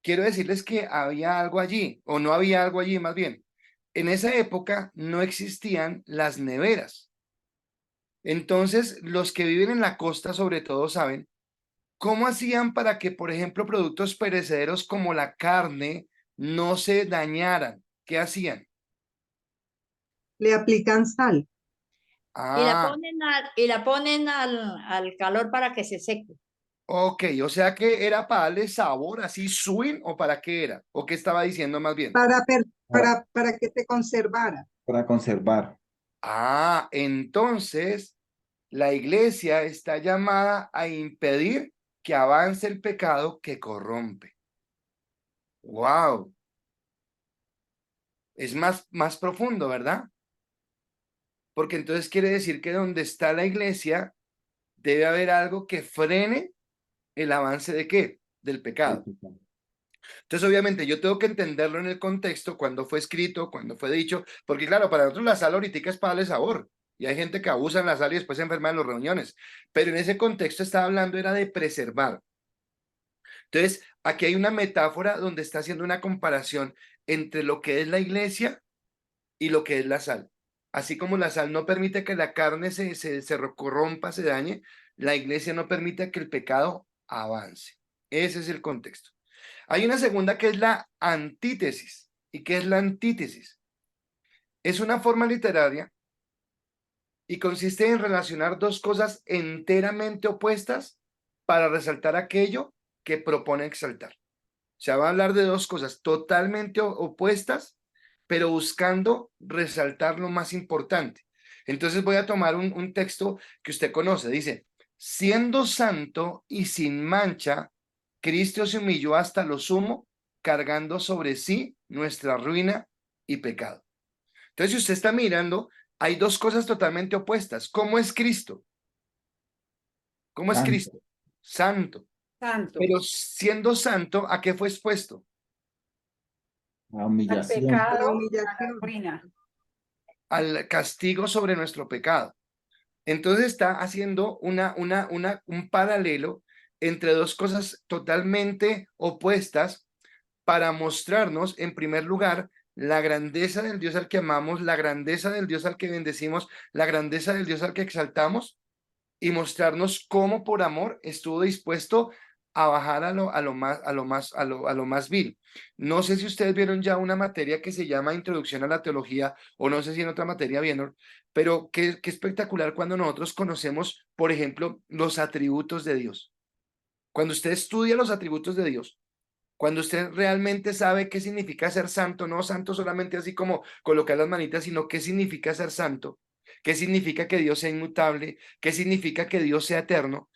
quiero decirles que había algo allí, o no había algo allí, más bien. En esa época no existían las neveras. Entonces, los que viven en la costa, sobre todo, saben cómo hacían para que, por ejemplo, productos perecederos como la carne no se dañaran. ¿Qué hacían? Le aplican sal. Ah, Y la ponen al calor para que se seque. ok, o sea que era para darle sabor así swing o para qué era, o qué estaba diciendo más bien. Para, Para que se conservara. para conservar. Ah, entonces la iglesia está llamada a impedir que avance el pecado que corrompe. Wow, es más profundo, ¿verdad? Porque entonces quiere decir que donde está la iglesia debe haber algo que frene el avance de qué? Del pecado. Entonces, obviamente, yo tengo que entenderlo en el contexto, cuando fue escrito, cuando fue dicho, porque claro, para nosotros la sal ahorita es para darle sabor. Y hay gente que abusa en la sal y después se enferma en las reuniones. Pero en ese contexto estaba hablando era de preservar. Entonces, aquí hay una metáfora donde está haciendo una comparación entre lo que es la iglesia y lo que es la sal. Así como la sal no permite que la carne se corrompa, se dañe, la iglesia no permite que el pecado avance. Ese es el contexto. Hay una segunda que es la antítesis. ¿Y qué es la antítesis? Es una forma literaria y consiste en relacionar dos cosas enteramente opuestas para resaltar aquello que propone exaltar. O sea, va a hablar de dos cosas totalmente opuestas, pero buscando resaltar lo más importante. Entonces voy a tomar un texto que usted conoce. Dice, siendo santo y sin mancha, Cristo se humilló hasta lo sumo, cargando sobre sí nuestra ruina y pecado. Entonces, si usted está mirando, hay dos cosas totalmente opuestas. ¿Cómo es Cristo? ¿Cómo es Santo. Cristo? Santo. Santo, Pero siendo santo, ¿a qué fue expuesto? La al humillación. A la pecado, a la humillación. ruina. Al castigo sobre nuestro pecado. Entonces está haciendo un paralelo entre dos cosas totalmente opuestas para mostrarnos, en primer lugar, la grandeza del Dios al que amamos, la grandeza del Dios al que bendecimos, la grandeza del Dios al que exaltamos, y mostrarnos cómo por amor estuvo dispuesto a bajar a lo más vil. No sé si ustedes vieron ya una materia que se llama Introducción a la Teología, o no sé si en otra materia vieron, pero qué espectacular cuando nosotros conocemos, por ejemplo, los atributos de Dios. Cuando usted estudia los atributos de Dios, cuando usted realmente sabe qué significa ser santo, no santo solamente así como colocar las manitas, sino qué significa ser santo, qué significa que Dios sea inmutable, qué significa que Dios sea eterno,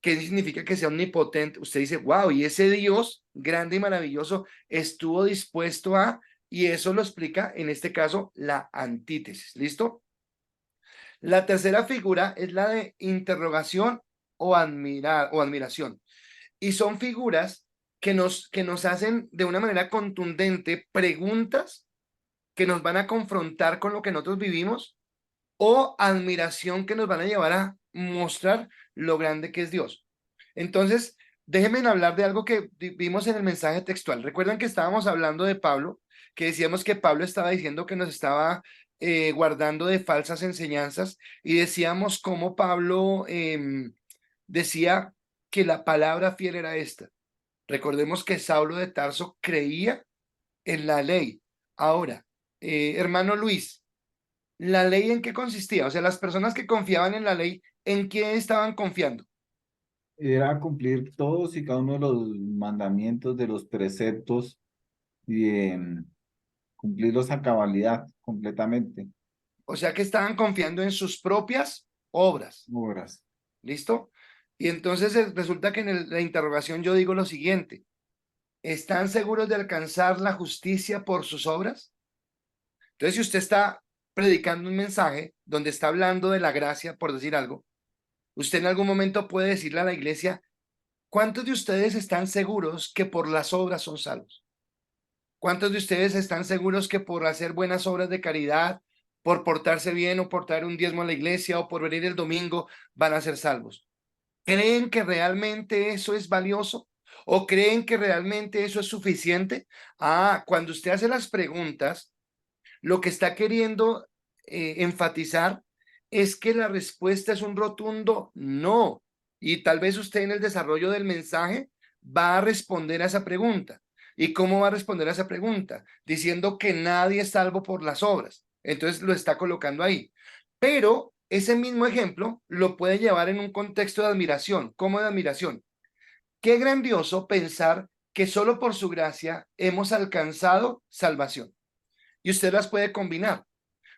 qué significa que sea omnipotente. Usted dice, wow, y ese Dios grande y maravilloso estuvo dispuesto a, y eso lo explica en este caso la antítesis. ¿Listo? La tercera figura es la de interrogación o admiración. Y son figuras que nos hacen de una manera contundente preguntas que nos van a confrontar con lo que nosotros vivimos, o admiración que nos van a llevar a mostrar lo grande que es Dios. Entonces, déjenme hablar de algo que vimos en el mensaje textual. Recuerdan que estábamos hablando de Pablo, que decíamos que Pablo estaba diciendo que nos estaba guardando de falsas enseñanzas y decíamos cómo Pablo decía que la palabra fiel era esta. Recordemos que Saulo de Tarso creía en la ley. Ahora, hermano Luis, ¿la ley en qué consistía? O sea, las personas que confiaban en la ley, ¿en qué estaban confiando? Era cumplir todos y cada uno de los mandamientos, de los preceptos y cumplirlos a cabalidad completamente. O sea, que estaban confiando en sus propias obras. Obras. ¿Listo? Y entonces resulta que en la interrogación yo digo lo siguiente. ¿Están seguros de alcanzar la justicia por sus obras? Entonces, si usted está predicando un mensaje donde está hablando de la gracia, por decir algo, usted en algún momento puede decirle a la iglesia, ¿cuántos de ustedes están seguros que por las obras son salvos? ¿Cuántos de ustedes están seguros que por hacer buenas obras de caridad, por portarse bien o por traer un diezmo a la iglesia o por venir el domingo van a ser salvos? ¿Creen que realmente eso es valioso? ¿O creen que realmente eso es suficiente? Cuando usted hace las preguntas, lo que está queriendo enfatizar es que la respuesta es un rotundo no. Y tal vez usted en el desarrollo del mensaje va a responder a esa pregunta. ¿Y cómo va a responder a esa pregunta? Diciendo que nadie es salvo por las obras. Entonces lo está colocando ahí. Pero ese mismo ejemplo lo puede llevar en un contexto de admiración. ¿Cómo de admiración? Qué grandioso pensar que solo por su gracia hemos alcanzado salvación. Y usted las puede combinar.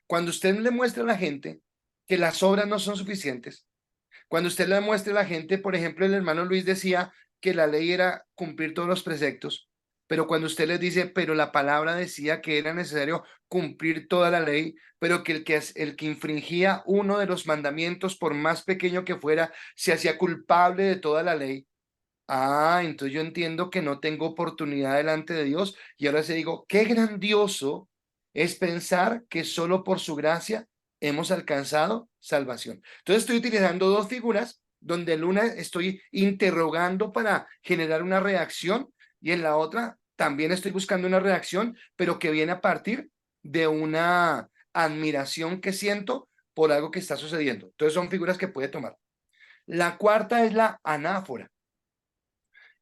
Cuando usted le muestra a la gente que las obras no son suficientes, cuando usted le muestra a la gente, por ejemplo, el hermano Luis decía que la ley era cumplir todos los preceptos, pero cuando usted les dice, pero la palabra decía que era necesario cumplir toda la ley, pero que el que infringía uno de los mandamientos, por más pequeño que fuera, se hacía culpable de toda la ley. Entonces yo entiendo que no tengo oportunidad delante de Dios y ahora se digo, qué grandioso es pensar que solo por su gracia hemos alcanzado salvación. Entonces estoy utilizando dos figuras donde en una estoy interrogando para generar una reacción y en la otra también estoy buscando una reacción, pero que viene a partir de una admiración que siento por algo que está sucediendo. Entonces son figuras que puede tomar. La cuarta es la anáfora.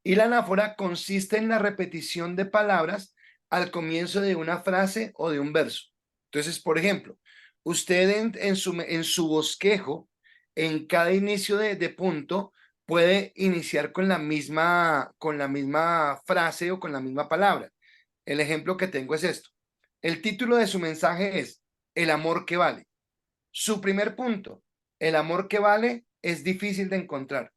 Y la anáfora consiste en la repetición de palabras al comienzo de una frase o de un verso. Entonces, por ejemplo, usted en su bosquejo, en cada inicio de punto, puede iniciar con la misma frase o con la misma palabra. El ejemplo que tengo es esto. El título de su mensaje es El amor que vale. Su primer punto, el amor que vale es difícil de encontrar.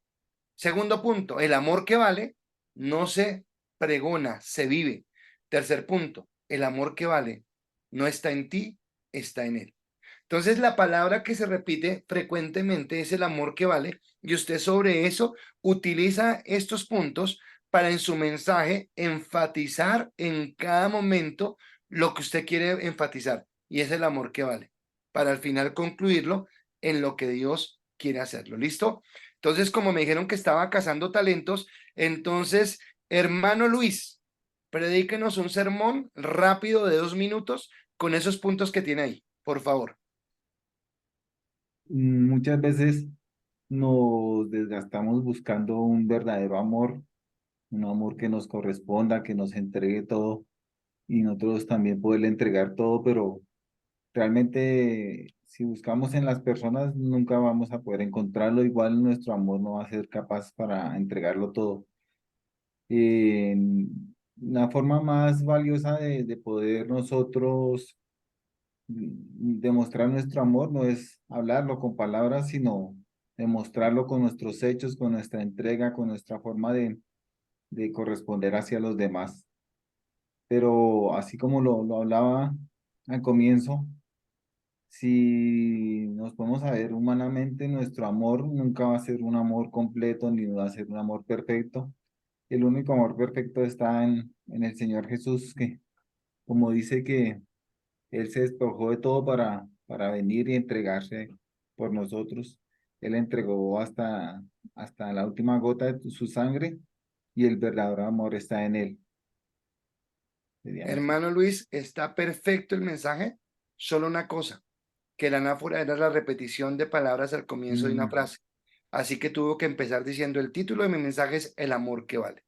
Segundo punto, el amor que vale no se pregona, se vive. Tercer punto, el amor que vale no está en ti, está en él. Entonces la palabra que se repite frecuentemente es el amor que vale y usted sobre eso utiliza estos puntos para en su mensaje enfatizar en cada momento lo que usted quiere enfatizar y es el amor que vale, para al final concluirlo en lo que Dios quiere hacerlo. ¿Listo? Entonces, como me dijeron que estaba cazando talentos, entonces, hermano Luis, predíquenos un sermón rápido de 2 minutos con esos puntos que tiene ahí, por favor. Muchas veces nos desgastamos buscando un verdadero amor, un amor que nos corresponda, que nos entregue todo y nosotros también poderle entregar todo, pero realmente si buscamos en las personas nunca vamos a poder encontrarlo, igual nuestro amor no va a ser capaz para entregarlo todo. Eh, la forma más valiosa de poder nosotros demostrar nuestro amor no es hablarlo con palabras, sino demostrarlo con nuestros hechos, con nuestra entrega, con nuestra forma de corresponder hacia los demás. Pero así como lo hablaba al comienzo, si nos podemos a ver humanamente, nuestro amor nunca va a ser un amor completo ni va a ser un amor perfecto. El único amor perfecto está en el Señor Jesús, que como dice que Él se despojó de todo para venir y entregarse por nosotros. Él entregó hasta la última gota de su sangre y el verdadero amor está en él. Sería mejor. Hermano Luis, está perfecto el mensaje. Solo una cosa, que la anáfora era la repetición de palabras al comienzo de una frase. Así que tuvo que empezar diciendo: el título de mi mensaje es El amor que vale.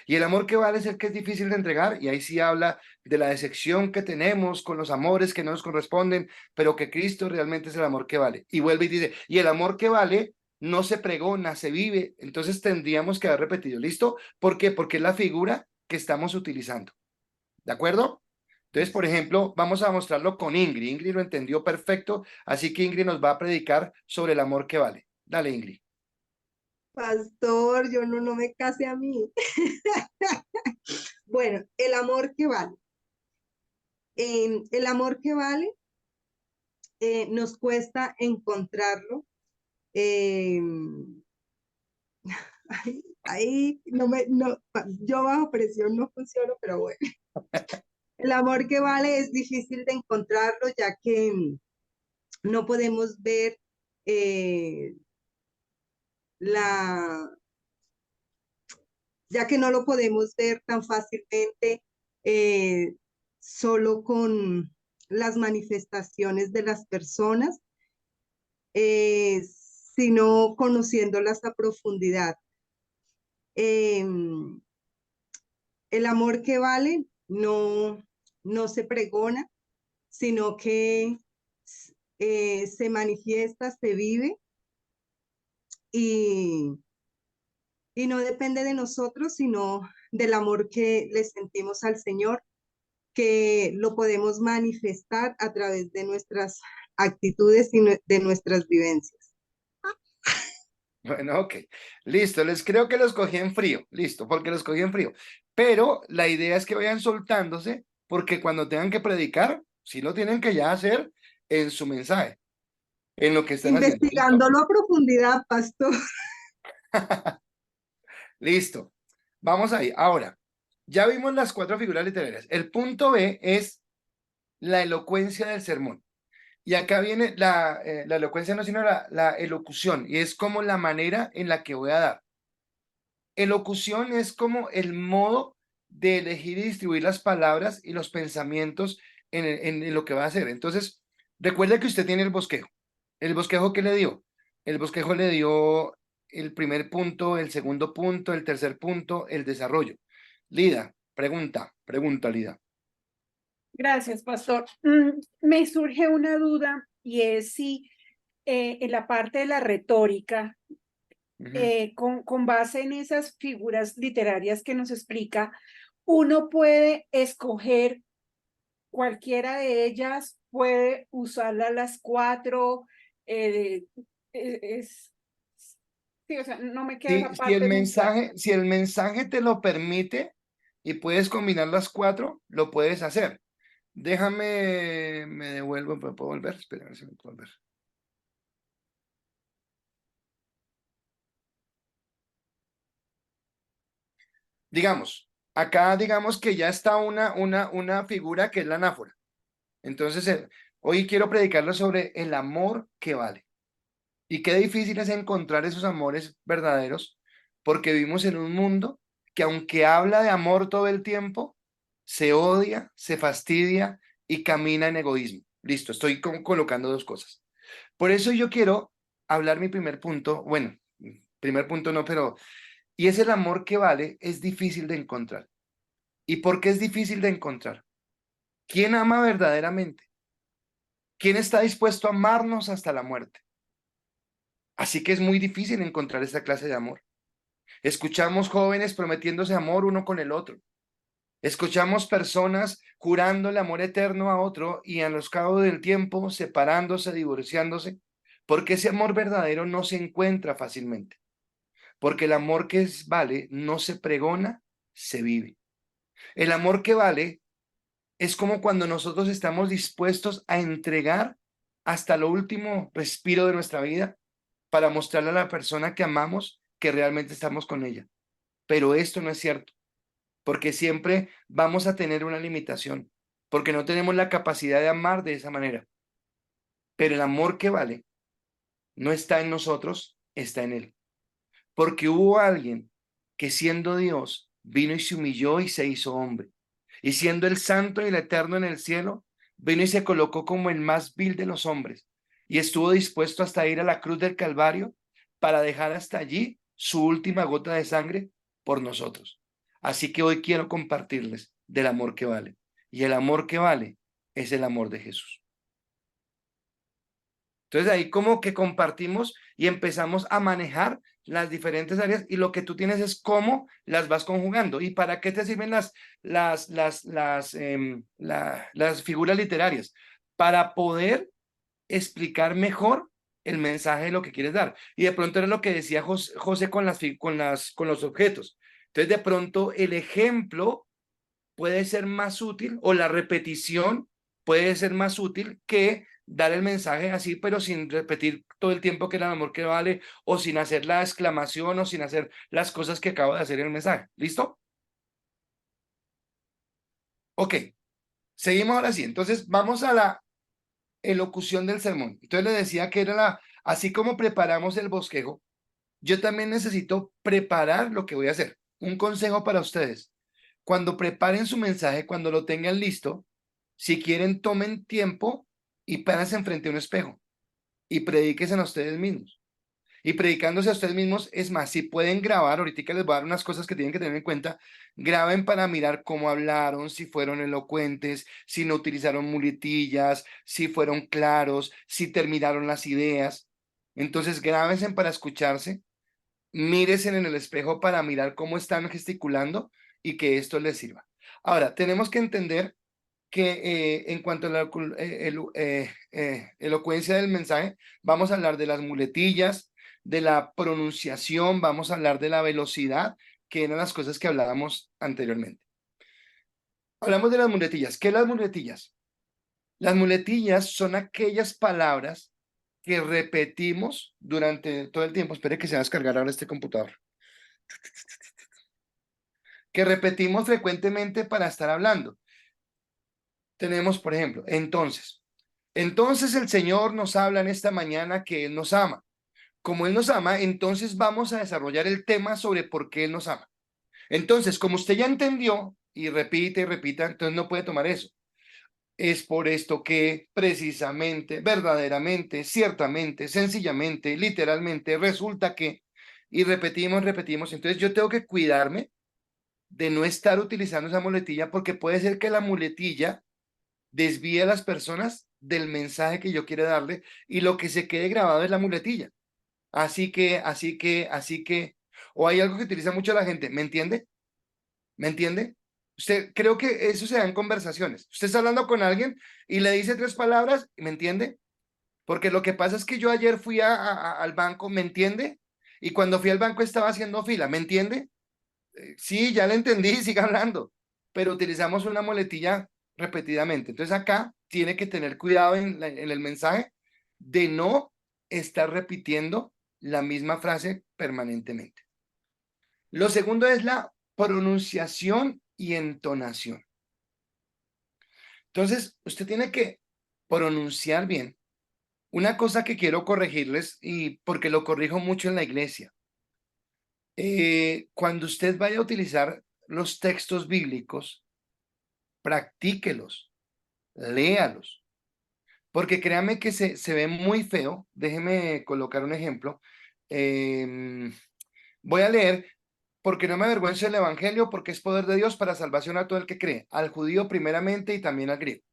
Y el amor que vale es el que es difícil de entregar, y ahí sí habla de la decepción que tenemos con los amores que no nos corresponden, pero que Cristo realmente es el amor que vale. Y vuelve y dice: y el amor que vale no se pregona, se vive. Entonces tendríamos que haber repetido, ¿listo? ¿Por qué? Porque es la figura que estamos utilizando. ¿De acuerdo? Entonces, por ejemplo, vamos a mostrarlo con Ingrid. Ingrid lo entendió perfecto, así que Ingrid nos va a predicar sobre el amor que vale. Dale, Ingrid. Pastor, yo no me case a mí. Bueno, el amor que vale. El amor que vale nos cuesta encontrarlo. Ahí yo bajo presión no funciono, pero bueno. El amor que vale es difícil de encontrarlo, ya que no podemos ver ya que no lo podemos ver tan fácilmente solo con las manifestaciones de las personas, sino conociéndolas a profundidad. El amor que vale no se pregona, sino que se manifiesta, se vive y no depende de nosotros, sino del amor que le sentimos al Señor, que lo podemos manifestar a través de nuestras actitudes y de nuestras vivencias. Bueno, ok, listo, les creo que los cogí en frío, listo, porque los cogí en frío, pero la idea es que vayan soltándose, porque cuando tengan que predicar, sí lo tienen que ya hacer en su mensaje, en lo que están haciendo. Investigándolo a profundidad, pastor. Listo, vamos ahí. Ahora, ya vimos las 4 figuras literarias. El punto B es la elocuencia del sermón. Y acá viene la elocuencia, no, sino la elocución, y es como la manera en la que voy a dar. Elocución es como el modo de elegir y distribuir las palabras y los pensamientos en lo que va a hacer. Entonces, recuerde que usted tiene el bosquejo. ¿El bosquejo qué le dio? El bosquejo le dio el primer punto, el segundo punto, el tercer punto, el desarrollo. Lida, pregunta, Lida. Gracias, pastor. Me surge una duda y es si en la parte de la retórica, con base en esas figuras literarias que nos explica, uno puede escoger cualquiera de ellas, puede usarla las 4. Sí, o sea, no me queda esa parte muy clara. Si el mensaje te lo permite y puedes combinar las 4, lo puedes hacer. Déjame, me devuelvo, ¿puedo volver? Espera, a ver si me puedo volver. Digamos, acá digamos que ya está una figura que es la anáfora. Entonces, hoy quiero predicarlo sobre el amor que vale. Y qué difícil es encontrar esos amores verdaderos, porque vivimos en un mundo que, aunque habla de amor todo el tiempo, se odia, se fastidia y camina en egoísmo. Listo, estoy colocando 2 cosas. Por eso yo quiero hablar mi primer punto, bueno, primer punto no, pero, y es el amor que vale, es difícil de encontrar. ¿Y por qué es difícil de encontrar? ¿Quién ama verdaderamente? ¿Quién está dispuesto a amarnos hasta la muerte? Así que es muy difícil encontrar esta clase de amor. Escuchamos jóvenes prometiéndose amor uno con el otro. Escuchamos personas jurando el amor eterno a otro y a los cabos del tiempo separándose, divorciándose, porque ese amor verdadero no se encuentra fácilmente. Porque el amor que vale no se pregona, se vive. El amor que vale es como cuando nosotros estamos dispuestos a entregar hasta lo último respiro de nuestra vida para mostrarle a la persona que amamos que realmente estamos con ella. Pero esto no es cierto, porque siempre vamos a tener una limitación, porque no tenemos la capacidad de amar de esa manera. Pero el amor que vale no está en nosotros, está en Él. Porque hubo alguien que siendo Dios, vino y se humilló y se hizo hombre. Y siendo el santo y el eterno en el cielo, vino y se colocó como el más vil de los hombres. Y estuvo dispuesto hasta ir a la cruz del Calvario para dejar hasta allí su última gota de sangre por nosotros. Así que hoy quiero compartirles del amor que vale. Y el amor que vale es el amor de Jesús. Entonces ahí como que compartimos y empezamos a manejar las diferentes áreas y lo que tú tienes es cómo las vas conjugando y para qué te sirven las figuras literarias, para poder explicar mejor el mensaje de lo que quieres dar. Y de pronto era lo que decía José con los objetos. Entonces de pronto el ejemplo puede ser más útil o la repetición puede ser más útil que dar el mensaje así, pero sin repetir todo el tiempo que era el amor que vale, o sin hacer la exclamación, o sin hacer las cosas que acabo de hacer en el mensaje. ¿Listo? Ok, seguimos ahora sí. Entonces vamos a la elocución del sermón. Entonces le decía que era así como preparamos el bosquejo, yo también necesito preparar lo que voy a hacer. Un consejo para ustedes. Cuando preparen su mensaje, cuando lo tengan listo, si quieren, tomen tiempo y párense enfrente a un espejo y predíquense a ustedes mismos. Y predicándose a ustedes mismos, es más, si pueden grabar, ahorita les voy a dar unas cosas que tienen que tener en cuenta, graben para mirar cómo hablaron, si fueron elocuentes, si no utilizaron muletillas, si fueron claros, si terminaron las ideas. Entonces, grábense para escucharse, mírese en el espejo para mirar cómo están gesticulando y que esto les sirva. Ahora, tenemos que entender que en cuanto a la elocuencia del mensaje, vamos a hablar de las muletillas, de la pronunciación, vamos a hablar de la velocidad, que eran las cosas que hablábamos anteriormente. Hablamos de las muletillas. ¿Qué son las muletillas? Las muletillas son aquellas palabras que repetimos durante todo el tiempo. Espere que se va a descargar ahora este computador. Que repetimos frecuentemente para estar hablando. Tenemos, por ejemplo, entonces el Señor nos habla en esta mañana que Él nos ama. Como Él nos ama, entonces vamos a desarrollar el tema sobre por qué Él nos ama. Entonces, como usted ya entendió y repite y repita, entonces no puede tomar eso. Es por esto que precisamente, verdaderamente, ciertamente, sencillamente, literalmente, resulta que, y repetimos, entonces yo tengo que cuidarme de no estar utilizando esa muletilla porque puede ser que la muletilla desvíe a las personas del mensaje que yo quiero darle y lo que se quede grabado es la muletilla. Así que, o hay algo que utiliza mucho la gente, ¿me entiende? ¿Me entiende? Usted, creo que eso se da en conversaciones. Usted está hablando con alguien y le dice 3 palabras, ¿me entiende? Porque lo que pasa es que yo ayer fui al banco, ¿me entiende? Y cuando fui al banco estaba haciendo fila, ¿me entiende? Sí, ya le entendí, siga hablando, pero utilizamos una muletilla repetidamente. Entonces acá tiene que tener cuidado en el mensaje de no estar repitiendo la misma frase permanentemente. Lo segundo es la pronunciación y entonación. Entonces, usted tiene que pronunciar bien. Una cosa que quiero corregirles, y porque lo corrijo mucho en la iglesia, cuando usted vaya a utilizar los textos bíblicos, practíquelos, léalos, porque créame que se ve muy feo. Déjeme colocar un ejemplo. Voy a leer, porque no me avergüenzo del evangelio, porque es poder de Dios para salvación a todo el que cree, al judío primeramente y también al griego.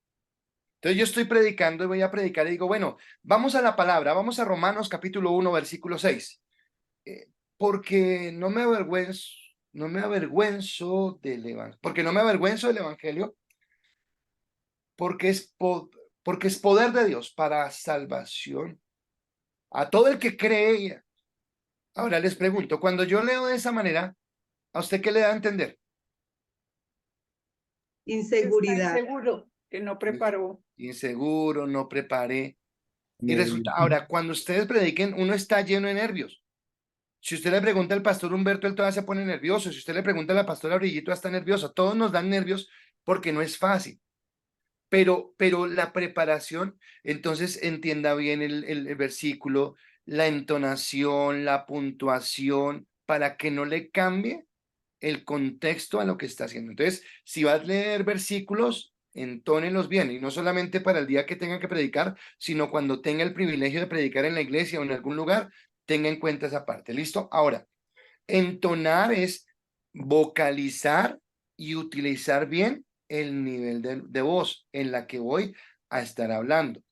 Entonces yo estoy predicando y voy a predicar y digo, bueno, vamos a la palabra, vamos a Romanos capítulo 1, versículo 6. Porque no me avergüenzo del evangelio, porque no me avergüenzo del evangelio, porque es poder de Dios para salvación a todo el que cree. Ahora les pregunto, cuando yo leo de esa manera, ¿a usted qué le da a entender? Inseguridad. Está inseguro, que no preparó. Inseguro, no preparé. Y Nervio. resulta, ahora, cuando ustedes prediquen, uno está lleno de nervios. Si usted le pregunta al pastor Humberto, él todavía se pone nervioso. Si usted le pregunta a la pastora Brillito, está nerviosa. Todos nos dan nervios porque no es fácil. Pero la preparación, entonces entienda bien el versículo, la entonación, la puntuación, para que no le cambie el contexto a lo que está haciendo. Entonces, si vas a leer versículos, entónenlos bien, y no solamente para el día que tenga que predicar, sino cuando tenga el privilegio de predicar en la iglesia o en algún lugar, tenga en cuenta esa parte. ¿Listo? Ahora, entonar es vocalizar y utilizar bien el nivel de voz en la que voy a estar hablando.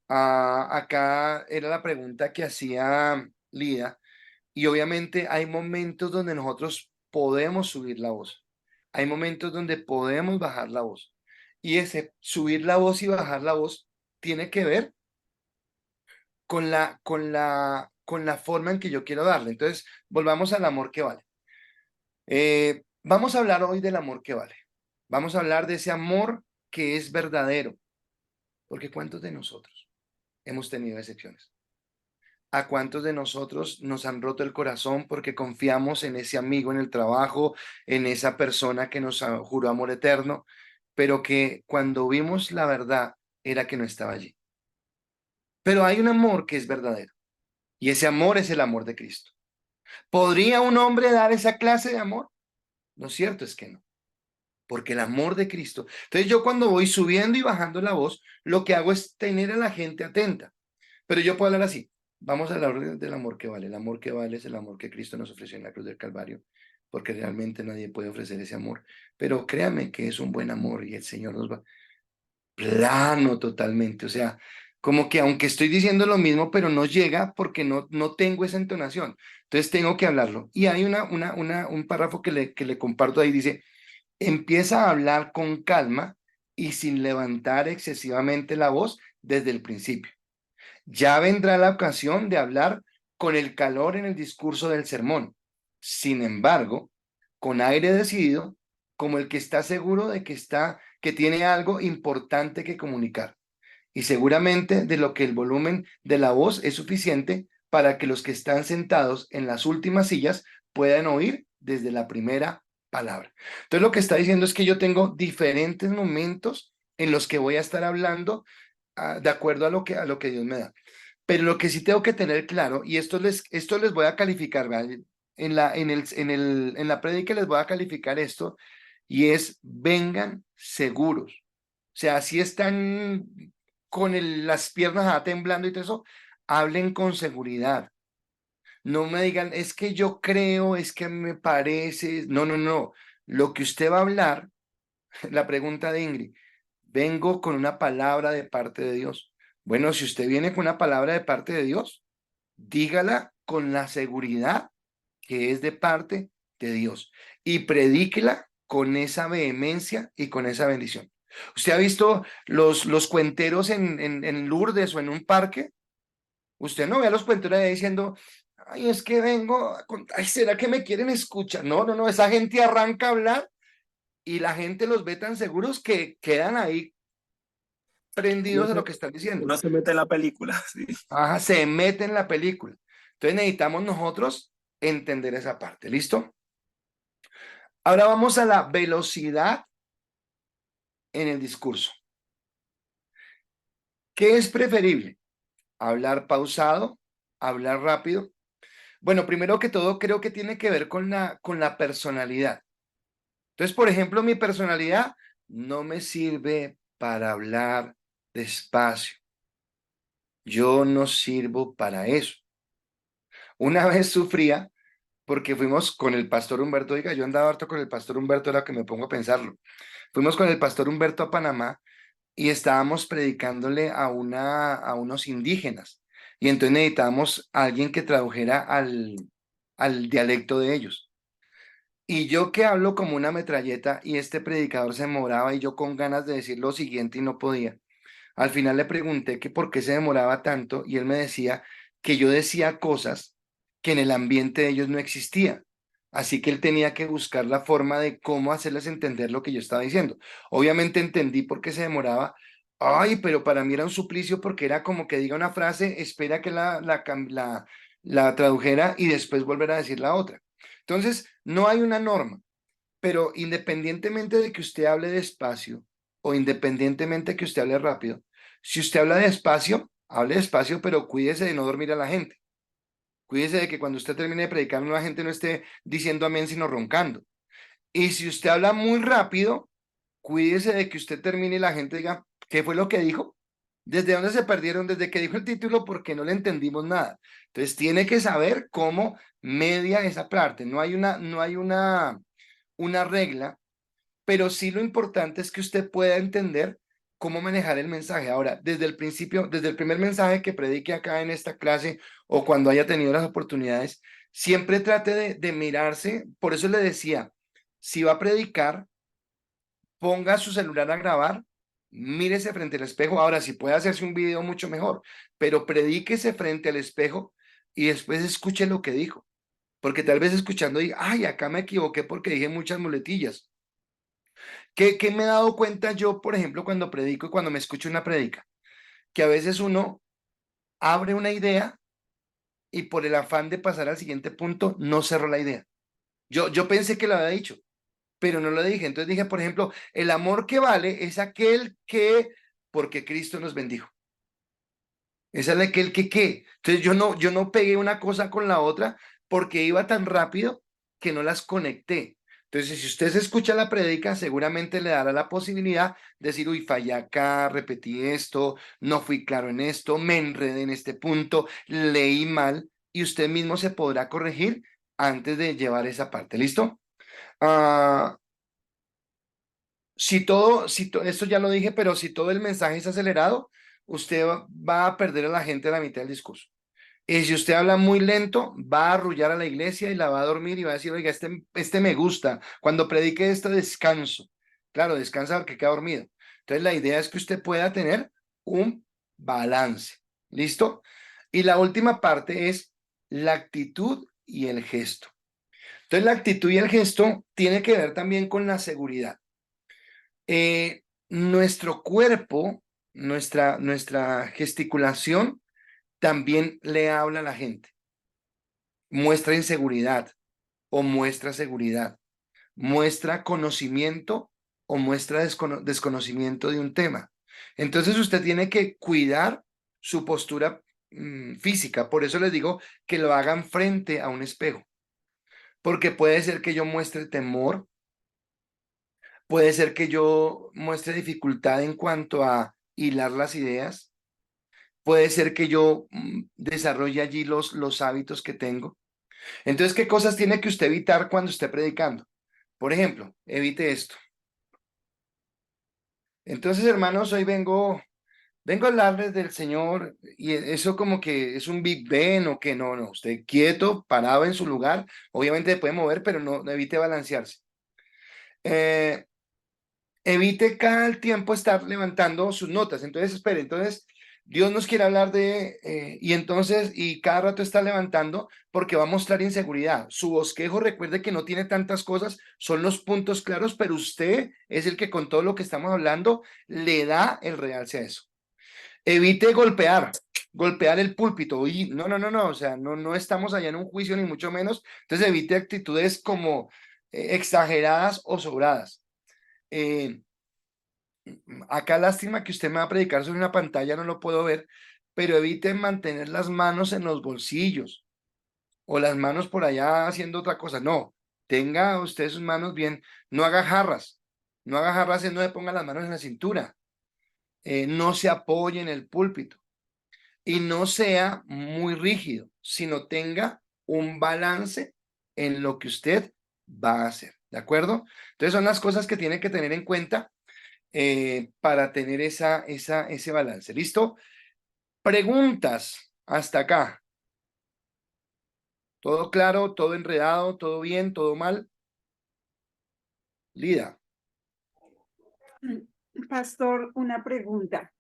Acá era la pregunta que hacía Lida, y obviamente hay momentos donde nosotros podemos subir la voz, hay momentos donde podemos bajar la voz, y ese subir la voz y bajar la voz tiene que ver con la forma en que yo quiero darle. Entonces, volvamos al amor que vale. Vamos a hablar hoy del amor que vale. Vamos a hablar de ese amor que es verdadero, porque ¿cuántos de nosotros hemos tenido decepciones? ¿A cuántos de nosotros nos han roto el corazón porque confiamos en ese amigo en el trabajo, en esa persona que nos juró amor eterno, pero que cuando vimos la verdad era que no estaba allí? Pero hay un amor que es verdadero, y ese amor es el amor de Cristo. ¿Podría un hombre dar esa clase de amor? Lo cierto es que no, porque el amor de Cristo. Entonces yo, cuando voy subiendo y bajando la voz, lo que hago es tener a la gente atenta. Pero yo puedo hablar así. Vamos a hablar del amor que vale. El amor que vale es el amor que Cristo nos ofreció en la cruz del Calvario, porque realmente nadie puede ofrecer ese amor. Pero créame que es un buen amor, y el Señor nos va plano totalmente. O sea, como que aunque estoy diciendo lo mismo, pero no llega porque no tengo esa entonación. Entonces tengo que hablarlo. Y hay un párrafo que le comparto ahí, dice: empieza a hablar con calma y sin levantar excesivamente la voz desde el principio. Ya vendrá la ocasión de hablar con el calor en el discurso del sermón. Sin embargo, con aire decidido, como el que está seguro de que tiene algo importante que comunicar. Y seguramente de lo que el volumen de la voz es suficiente para que los que están sentados en las últimas sillas puedan oír desde la primera palabra. Entonces, lo que está diciendo es que yo tengo diferentes momentos en los que voy a estar hablando de acuerdo a lo que Dios me da. Pero lo que sí tengo que tener claro, y esto les voy a calificar, ¿vale? En la prédica les voy a calificar esto, y es: vengan seguros. O sea, si están con las piernas temblando y todo eso, hablen con seguridad. No me digan, es que yo creo, es que me parece. No, no, no. Lo que usted va a hablar, la pregunta de Ingrid: vengo con una palabra de parte de Dios. Bueno, si usted viene con una palabra de parte de Dios, dígala con la seguridad que es de parte de Dios, y predíquela con esa vehemencia y con esa bendición. ¿Usted ha visto los cuenteros en Lourdes o en un parque? Usted no ve a los cuenteros ahí diciendo: ay, es que vengo a contar, ay, ¿será que me quieren escuchar? No, no, no, esa gente arranca a hablar, y la gente los ve tan seguros que quedan ahí prendidos a lo que están diciendo. Uno se mete en la película. Sí. Ajá, se mete en la película. Entonces necesitamos nosotros entender esa parte. ¿Listo? Ahora vamos a la velocidad en el discurso. ¿Qué es preferible? ¿Hablar pausado? ¿Hablar rápido? Bueno, primero que todo, creo que tiene que ver con la personalidad. Entonces, por ejemplo, mi personalidad no me sirve para hablar despacio. Yo no sirvo para eso. Una vez sufría porque fuimos con el pastor Humberto. Oiga, yo andaba harto con el pastor Humberto, era que me pongo a pensarlo. Fuimos con el pastor Humberto a Panamá, y estábamos predicándole a unos indígenas, y entonces necesitábamos a alguien que tradujera al dialecto de ellos. Y yo, que hablo como una metralleta, y este predicador se demoraba, y yo con ganas de decir lo siguiente y no podía. Al final le pregunté que por qué se demoraba tanto, y él me decía que yo decía cosas que en el ambiente de ellos no existía. Así que él tenía que buscar la forma de cómo hacerles entender lo que yo estaba diciendo. Obviamente entendí por qué se demoraba. Ay, pero para mí era un suplicio, porque era como que diga una frase, espera que la tradujera y después volver a decir la otra. Entonces, no hay una norma, pero independientemente de que usted hable despacio o independientemente de que usted hable rápido, si usted habla despacio, hable despacio, pero cuídese de no dormir a la gente. Cuídese de que cuando usted termine de predicar, la gente no esté diciendo amén, sino roncando. Y si usted habla muy rápido, cuídese de que usted termine y la gente diga, ¿qué fue lo que dijo? ¿Desde dónde se perdieron? Desde que dijo el título, porque no le entendimos nada. Entonces tiene que saber cómo media esa parte. No hay una regla, pero sí lo importante es que usted pueda entender cómo manejar el mensaje. Ahora, desde el principio, desde el primer mensaje que predique acá en esta clase o cuando haya tenido las oportunidades, siempre trate de mirarse. Por eso le decía, si va a predicar, ponga su celular a grabar, mírese frente al espejo. Ahora, si puede hacerse un video, mucho mejor, pero predíquese frente al espejo y después escuche lo que dijo. Porque tal vez escuchando diga, ay, acá me equivoqué porque dije muchas muletillas. ¿Qué me he dado cuenta yo, por ejemplo, cuando predico y cuando me escucho una predica? Que a veces uno abre una idea y por el afán de pasar al siguiente punto, no cerró la idea. Yo pensé que lo había dicho, pero no lo dije. Entonces dije, por ejemplo, el amor que vale es aquel que, porque Cristo nos bendijo. Es aquel que, ¿qué? Entonces yo no pegué una cosa con la otra porque iba tan rápido que no las conecté. Entonces, si usted se escucha la prédica, seguramente le dará la posibilidad de decir, uy, fallé acá, repetí esto, no fui claro en esto, me enredé en este punto, leí mal, y usted mismo se podrá corregir antes de llevar esa parte. ¿Listo? Ah, esto ya lo dije, pero si todo el mensaje es acelerado, usted va a perder a la gente a la mitad del discurso. Y si usted habla muy lento, va a arrullar a la iglesia y la va a dormir y va a decir, oiga, este me gusta. Cuando predique esto, descanso. Claro, descansa porque queda dormido. Entonces, la idea es que usted pueda tener un balance. ¿Listo? Y la última parte es la actitud y el gesto. Entonces, la actitud y el gesto tiene que ver también con la seguridad. Nuestro cuerpo, nuestra gesticulación también le habla a la gente. Muestra inseguridad o muestra seguridad. Muestra conocimiento o muestra desconocimiento de un tema. Entonces usted tiene que cuidar su postura física. Por eso les digo que lo hagan frente a un espejo. Porque puede ser que yo muestre temor, puede ser que yo muestre dificultad en cuanto a hilar las ideas, puede ser que yo desarrolle allí los hábitos que tengo. Entonces, ¿qué cosas tiene que usted evitar cuando esté predicando? Por ejemplo, evite esto. Entonces, hermanos, hoy vengo a hablarles del Señor y eso como que es un Big Ben o que no, usted quieto, parado en su lugar, obviamente se puede mover, pero no evite balancearse. Evite cada tiempo estar levantando sus notas. Entonces, espere, entonces Dios nos quiere hablar y cada rato está levantando porque va a mostrar inseguridad. Su bosquejo, recuerde que no tiene tantas cosas, son los puntos claros, pero usted es el que con todo lo que estamos hablando le da el realce a eso. Evite golpear el púlpito. Y no, o sea, no estamos allá en un juicio ni mucho menos. Entonces evite actitudes como exageradas o sobradas. Acá lástima que usted me va a predicar sobre una pantalla, no lo puedo ver, pero evite mantener las manos en los bolsillos o las manos por allá haciendo otra cosa. No, tenga usted sus manos bien, no haga jarras, no haga jarras, no le ponga las manos en la cintura, no se apoye en el púlpito y no sea muy rígido, sino tenga un balance en lo que usted va a hacer, ¿de acuerdo? Entonces son las cosas que tiene que tener en cuenta para tener ese balance. ¿Listo? Preguntas hasta acá. ¿Todo claro? ¿Todo enredado? ¿Todo bien? ¿Todo mal? Lida. Pastor, una pregunta.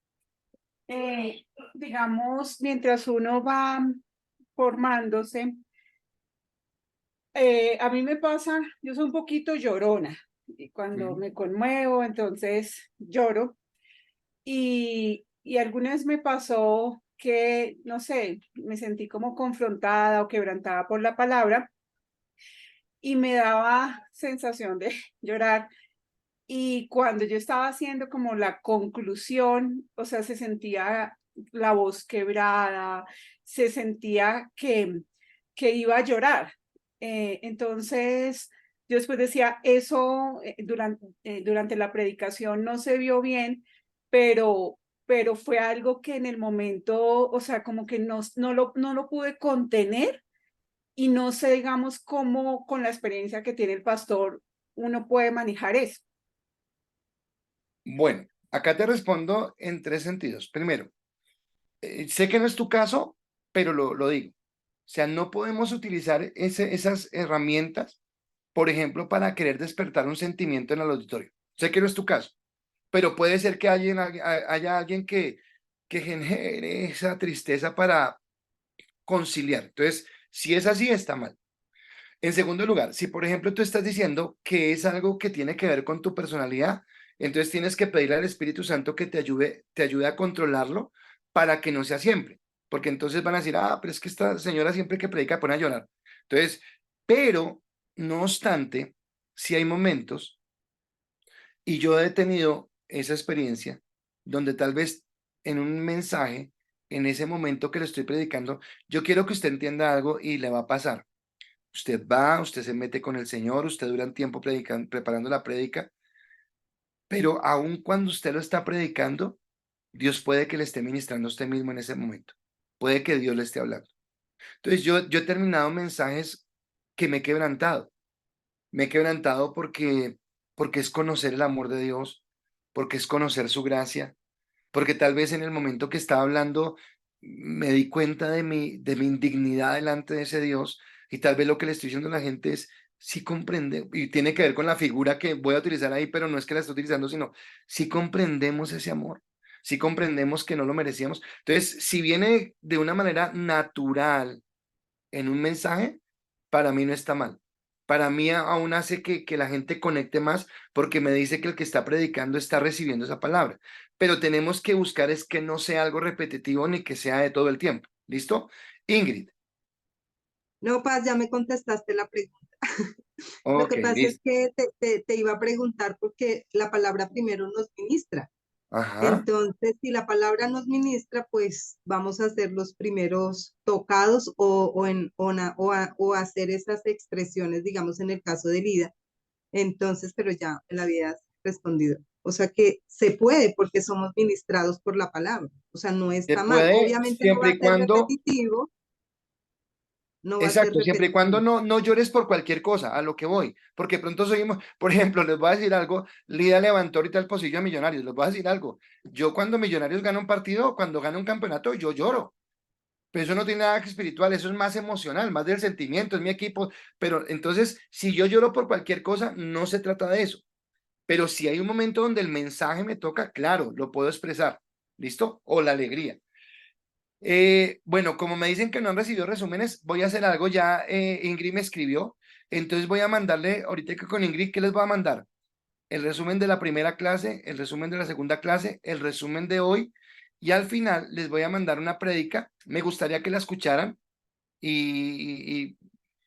Digamos, mientras uno va formándose, a mí me pasa, yo soy un poquito llorona y cuando me conmuevo, entonces lloro y alguna vez me pasó que, no sé, me sentí como confrontada o quebrantada por la palabra y me daba sensación de llorar. Y cuando yo estaba haciendo como la conclusión, o sea, se sentía la voz quebrada, se sentía que iba a llorar. Entonces, yo después decía, eso durante la predicación no se vio bien, pero fue algo que en el momento, o sea, como que no lo pude contener y no sé, digamos, cómo con la experiencia que tiene el pastor uno puede manejar eso. Bueno, acá te respondo en 3 sentidos. Primero, sé que no es tu caso, pero lo digo. O sea, no podemos utilizar esas herramientas, por ejemplo, para querer despertar un sentimiento en el auditorio. Sé que no es tu caso, pero puede ser que haya alguien que genere esa tristeza para conciliar. Entonces, si es así, está mal. En segundo lugar, si por ejemplo tú estás diciendo que es algo que tiene que ver con tu personalidad, entonces tienes que pedirle al Espíritu Santo que te ayude a controlarlo para que no sea siempre. Porque entonces van a decir, ah, pero es que esta señora siempre que predica pone a llorar. Entonces, pero no obstante, si hay momentos, y yo he tenido esa experiencia, donde tal vez en un mensaje, en ese momento que le estoy predicando, yo quiero que usted entienda algo y le va a pasar. Usted va, usted se mete con el Señor, usted dura un tiempo preparando la prédica, pero aun cuando usted lo está predicando, Dios puede que le esté ministrando a usted mismo en ese momento. Puede que Dios le esté hablando. Entonces yo he terminado mensajes que me he quebrantado. Me he quebrantado porque es conocer el amor de Dios, porque es conocer su gracia, porque tal vez en el momento que estaba hablando me di cuenta de mi indignidad delante de ese Dios y tal vez lo que le estoy diciendo a la gente es, sí comprende, y tiene que ver con la figura que voy a utilizar ahí, pero no es que la estoy utilizando, sino sí comprendemos ese amor, sí comprendemos que no lo merecíamos. Entonces, si viene de una manera natural en un mensaje, para mí no está mal. Para mí aún hace que la gente conecte más porque me dice que el que está predicando está recibiendo esa palabra. Pero tenemos que buscar es que no sea algo repetitivo ni que sea de todo el tiempo. ¿Listo? Ingrid. No, Paz, ya me contestaste la pregunta. Lo Ok, que pasa es listo. que te iba a preguntar porque la palabra primero nos ministra. Ajá. Entonces, si la palabra nos ministra, pues vamos a ser los primeros tocados o hacer esas expresiones, digamos, en el caso de Lida. Entonces, pero ya me la habías respondido. O sea que se puede porque somos ministrados por la palabra. O sea, no Se está mal. puede Obviamente no va siempre a y ser cuando. repetitivo, no va a ser Exacto, siempre y cuando repetitivo. no llores por cualquier cosa, a lo que voy, porque pronto seguimos, por ejemplo, les voy a decir algo, Lida levantó ahorita el pocillo a Millonarios, les voy a decir algo, yo cuando Millonarios gana un partido, cuando gana un campeonato, yo lloro, pero eso no tiene nada que espiritual, eso es más emocional, más del sentimiento, es mi equipo, pero entonces, si yo lloro por cualquier cosa, no se trata de eso, pero si hay un momento donde el mensaje me toca, claro, lo puedo expresar, ¿listo? O la alegría. Bueno, como me dicen que no han recibido resúmenes, voy a hacer algo. Ya Ingrid me escribió, entonces voy a mandarle, ahorita que con Ingrid, ¿qué les voy a mandar? El resumen de la primera clase, el resumen de la segunda clase, el resumen de hoy, y al final les voy a mandar una prédica. Me gustaría que la escucharan y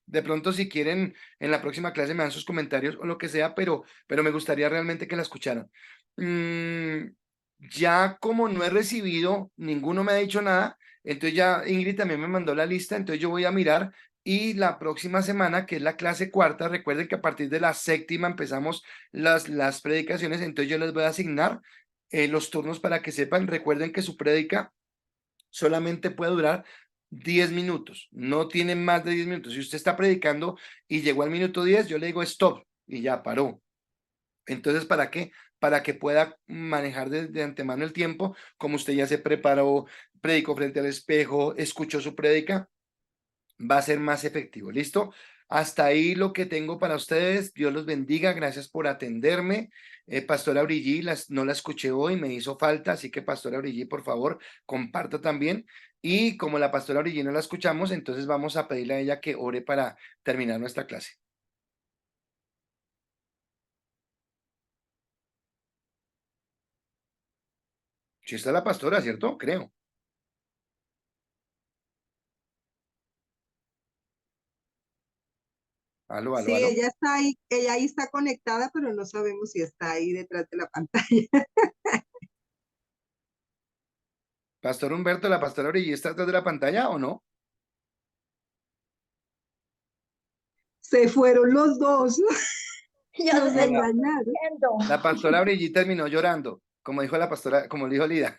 de pronto si quieren en la próxima clase me dan sus comentarios o lo que sea, pero me gustaría realmente que la escucharan. Mm, ya como no he recibido, ninguno me ha dicho nada, entonces ya Ingrid también me mandó la lista, entonces yo voy a mirar y la próxima semana, que es la clase cuarta, recuerden que a partir de la séptima empezamos las predicaciones, entonces yo les voy a asignar los turnos para que sepan, recuerden que su prédica solamente puede durar 10 minutos, no tiene más de 10 minutos. Si usted está predicando y llegó al minuto 10, yo le digo stop y ya paró. Entonces, ¿para qué? Para que pueda manejar de antemano el tiempo, como usted ya se preparó, predicó frente al espejo, escuchó su prédica, va a ser más efectivo. ¿Listo? Hasta ahí lo que tengo para ustedes. Dios los bendiga. Gracias por atenderme. Pastora Brigi, no la escuché hoy, me hizo falta, así que Pastora Brigi, por favor, comparta también. Y como la Pastora Brigi no la escuchamos, entonces vamos a pedirle a ella que ore para terminar nuestra clase. Si está la pastora, ¿cierto? Creo. Aló, aló, Sí, aló. ella ahí está conectada, pero no sabemos si está ahí detrás de la pantalla. Pastor Humberto, ¿la Pastora Brigi está detrás de la pantalla o no? Se fueron los dos, Ya nos sé, engañaron. entiendo. La pastora Brigitte terminó llorando, como dijo la pastora, como dijo Lida.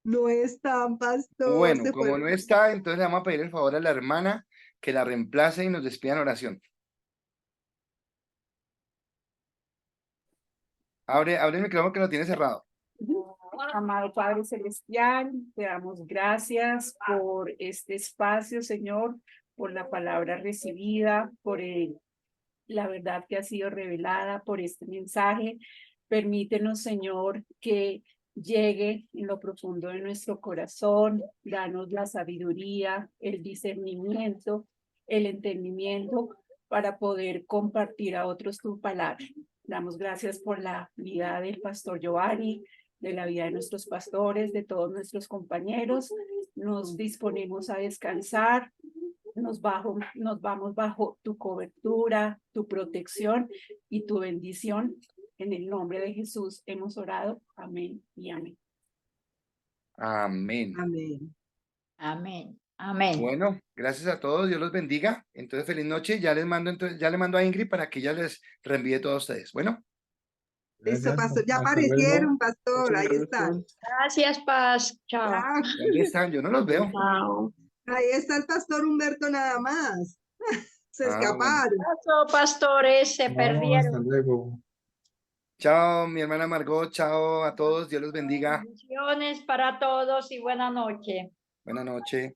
No están, pastor, Bueno, se como fueron. no está, entonces le vamos a pedir el favor a la hermana que la reemplace y nos despida en oración. Abre el micrófono que lo tiene cerrado. Amado Padre Celestial, te damos gracias por este espacio, Señor, por la palabra recibida, por la verdad que ha sido revelada, por este mensaje. Permítenos, Señor, que llegue en lo profundo de nuestro corazón. Danos la sabiduría, el discernimiento, el entendimiento para poder compartir a otros tu palabra. Damos gracias por la vida del pastor Giovanni, de la vida de nuestros pastores, de todos nuestros compañeros. Nos disponemos a descansar, nos vamos bajo tu cobertura, tu protección y tu bendición. En el nombre de Jesús hemos orado. Amén y amén. Amén. Amén. Amén. Amén. Bueno, gracias a todos, Dios los bendiga. Entonces, feliz noche. Ya les mando, ya le mando a Ingrid para que ella les reenvíe todo a ustedes. Bueno, Listo, Gracias, pastor. Ya hasta luego. aparecieron, pastor. Muchas Ahí gracias. están. Gracias, Paz. Chao. Ah, ¿dónde están? Yo no los veo. Chao. ahí está el pastor Humberto nada más. Se Ah, bueno. escaparon. Paso, pastores, se No, hasta perdieron. luego. Chao, mi hermana Margot. Chao a todos. Dios los bendiga. Bendiciones para todos y buena noche. Buenas noches.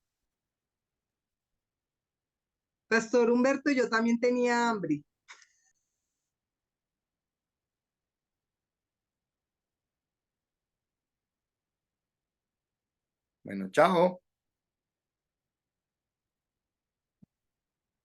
Pastor Humberto, yo también tenía hambre. Bueno, chao.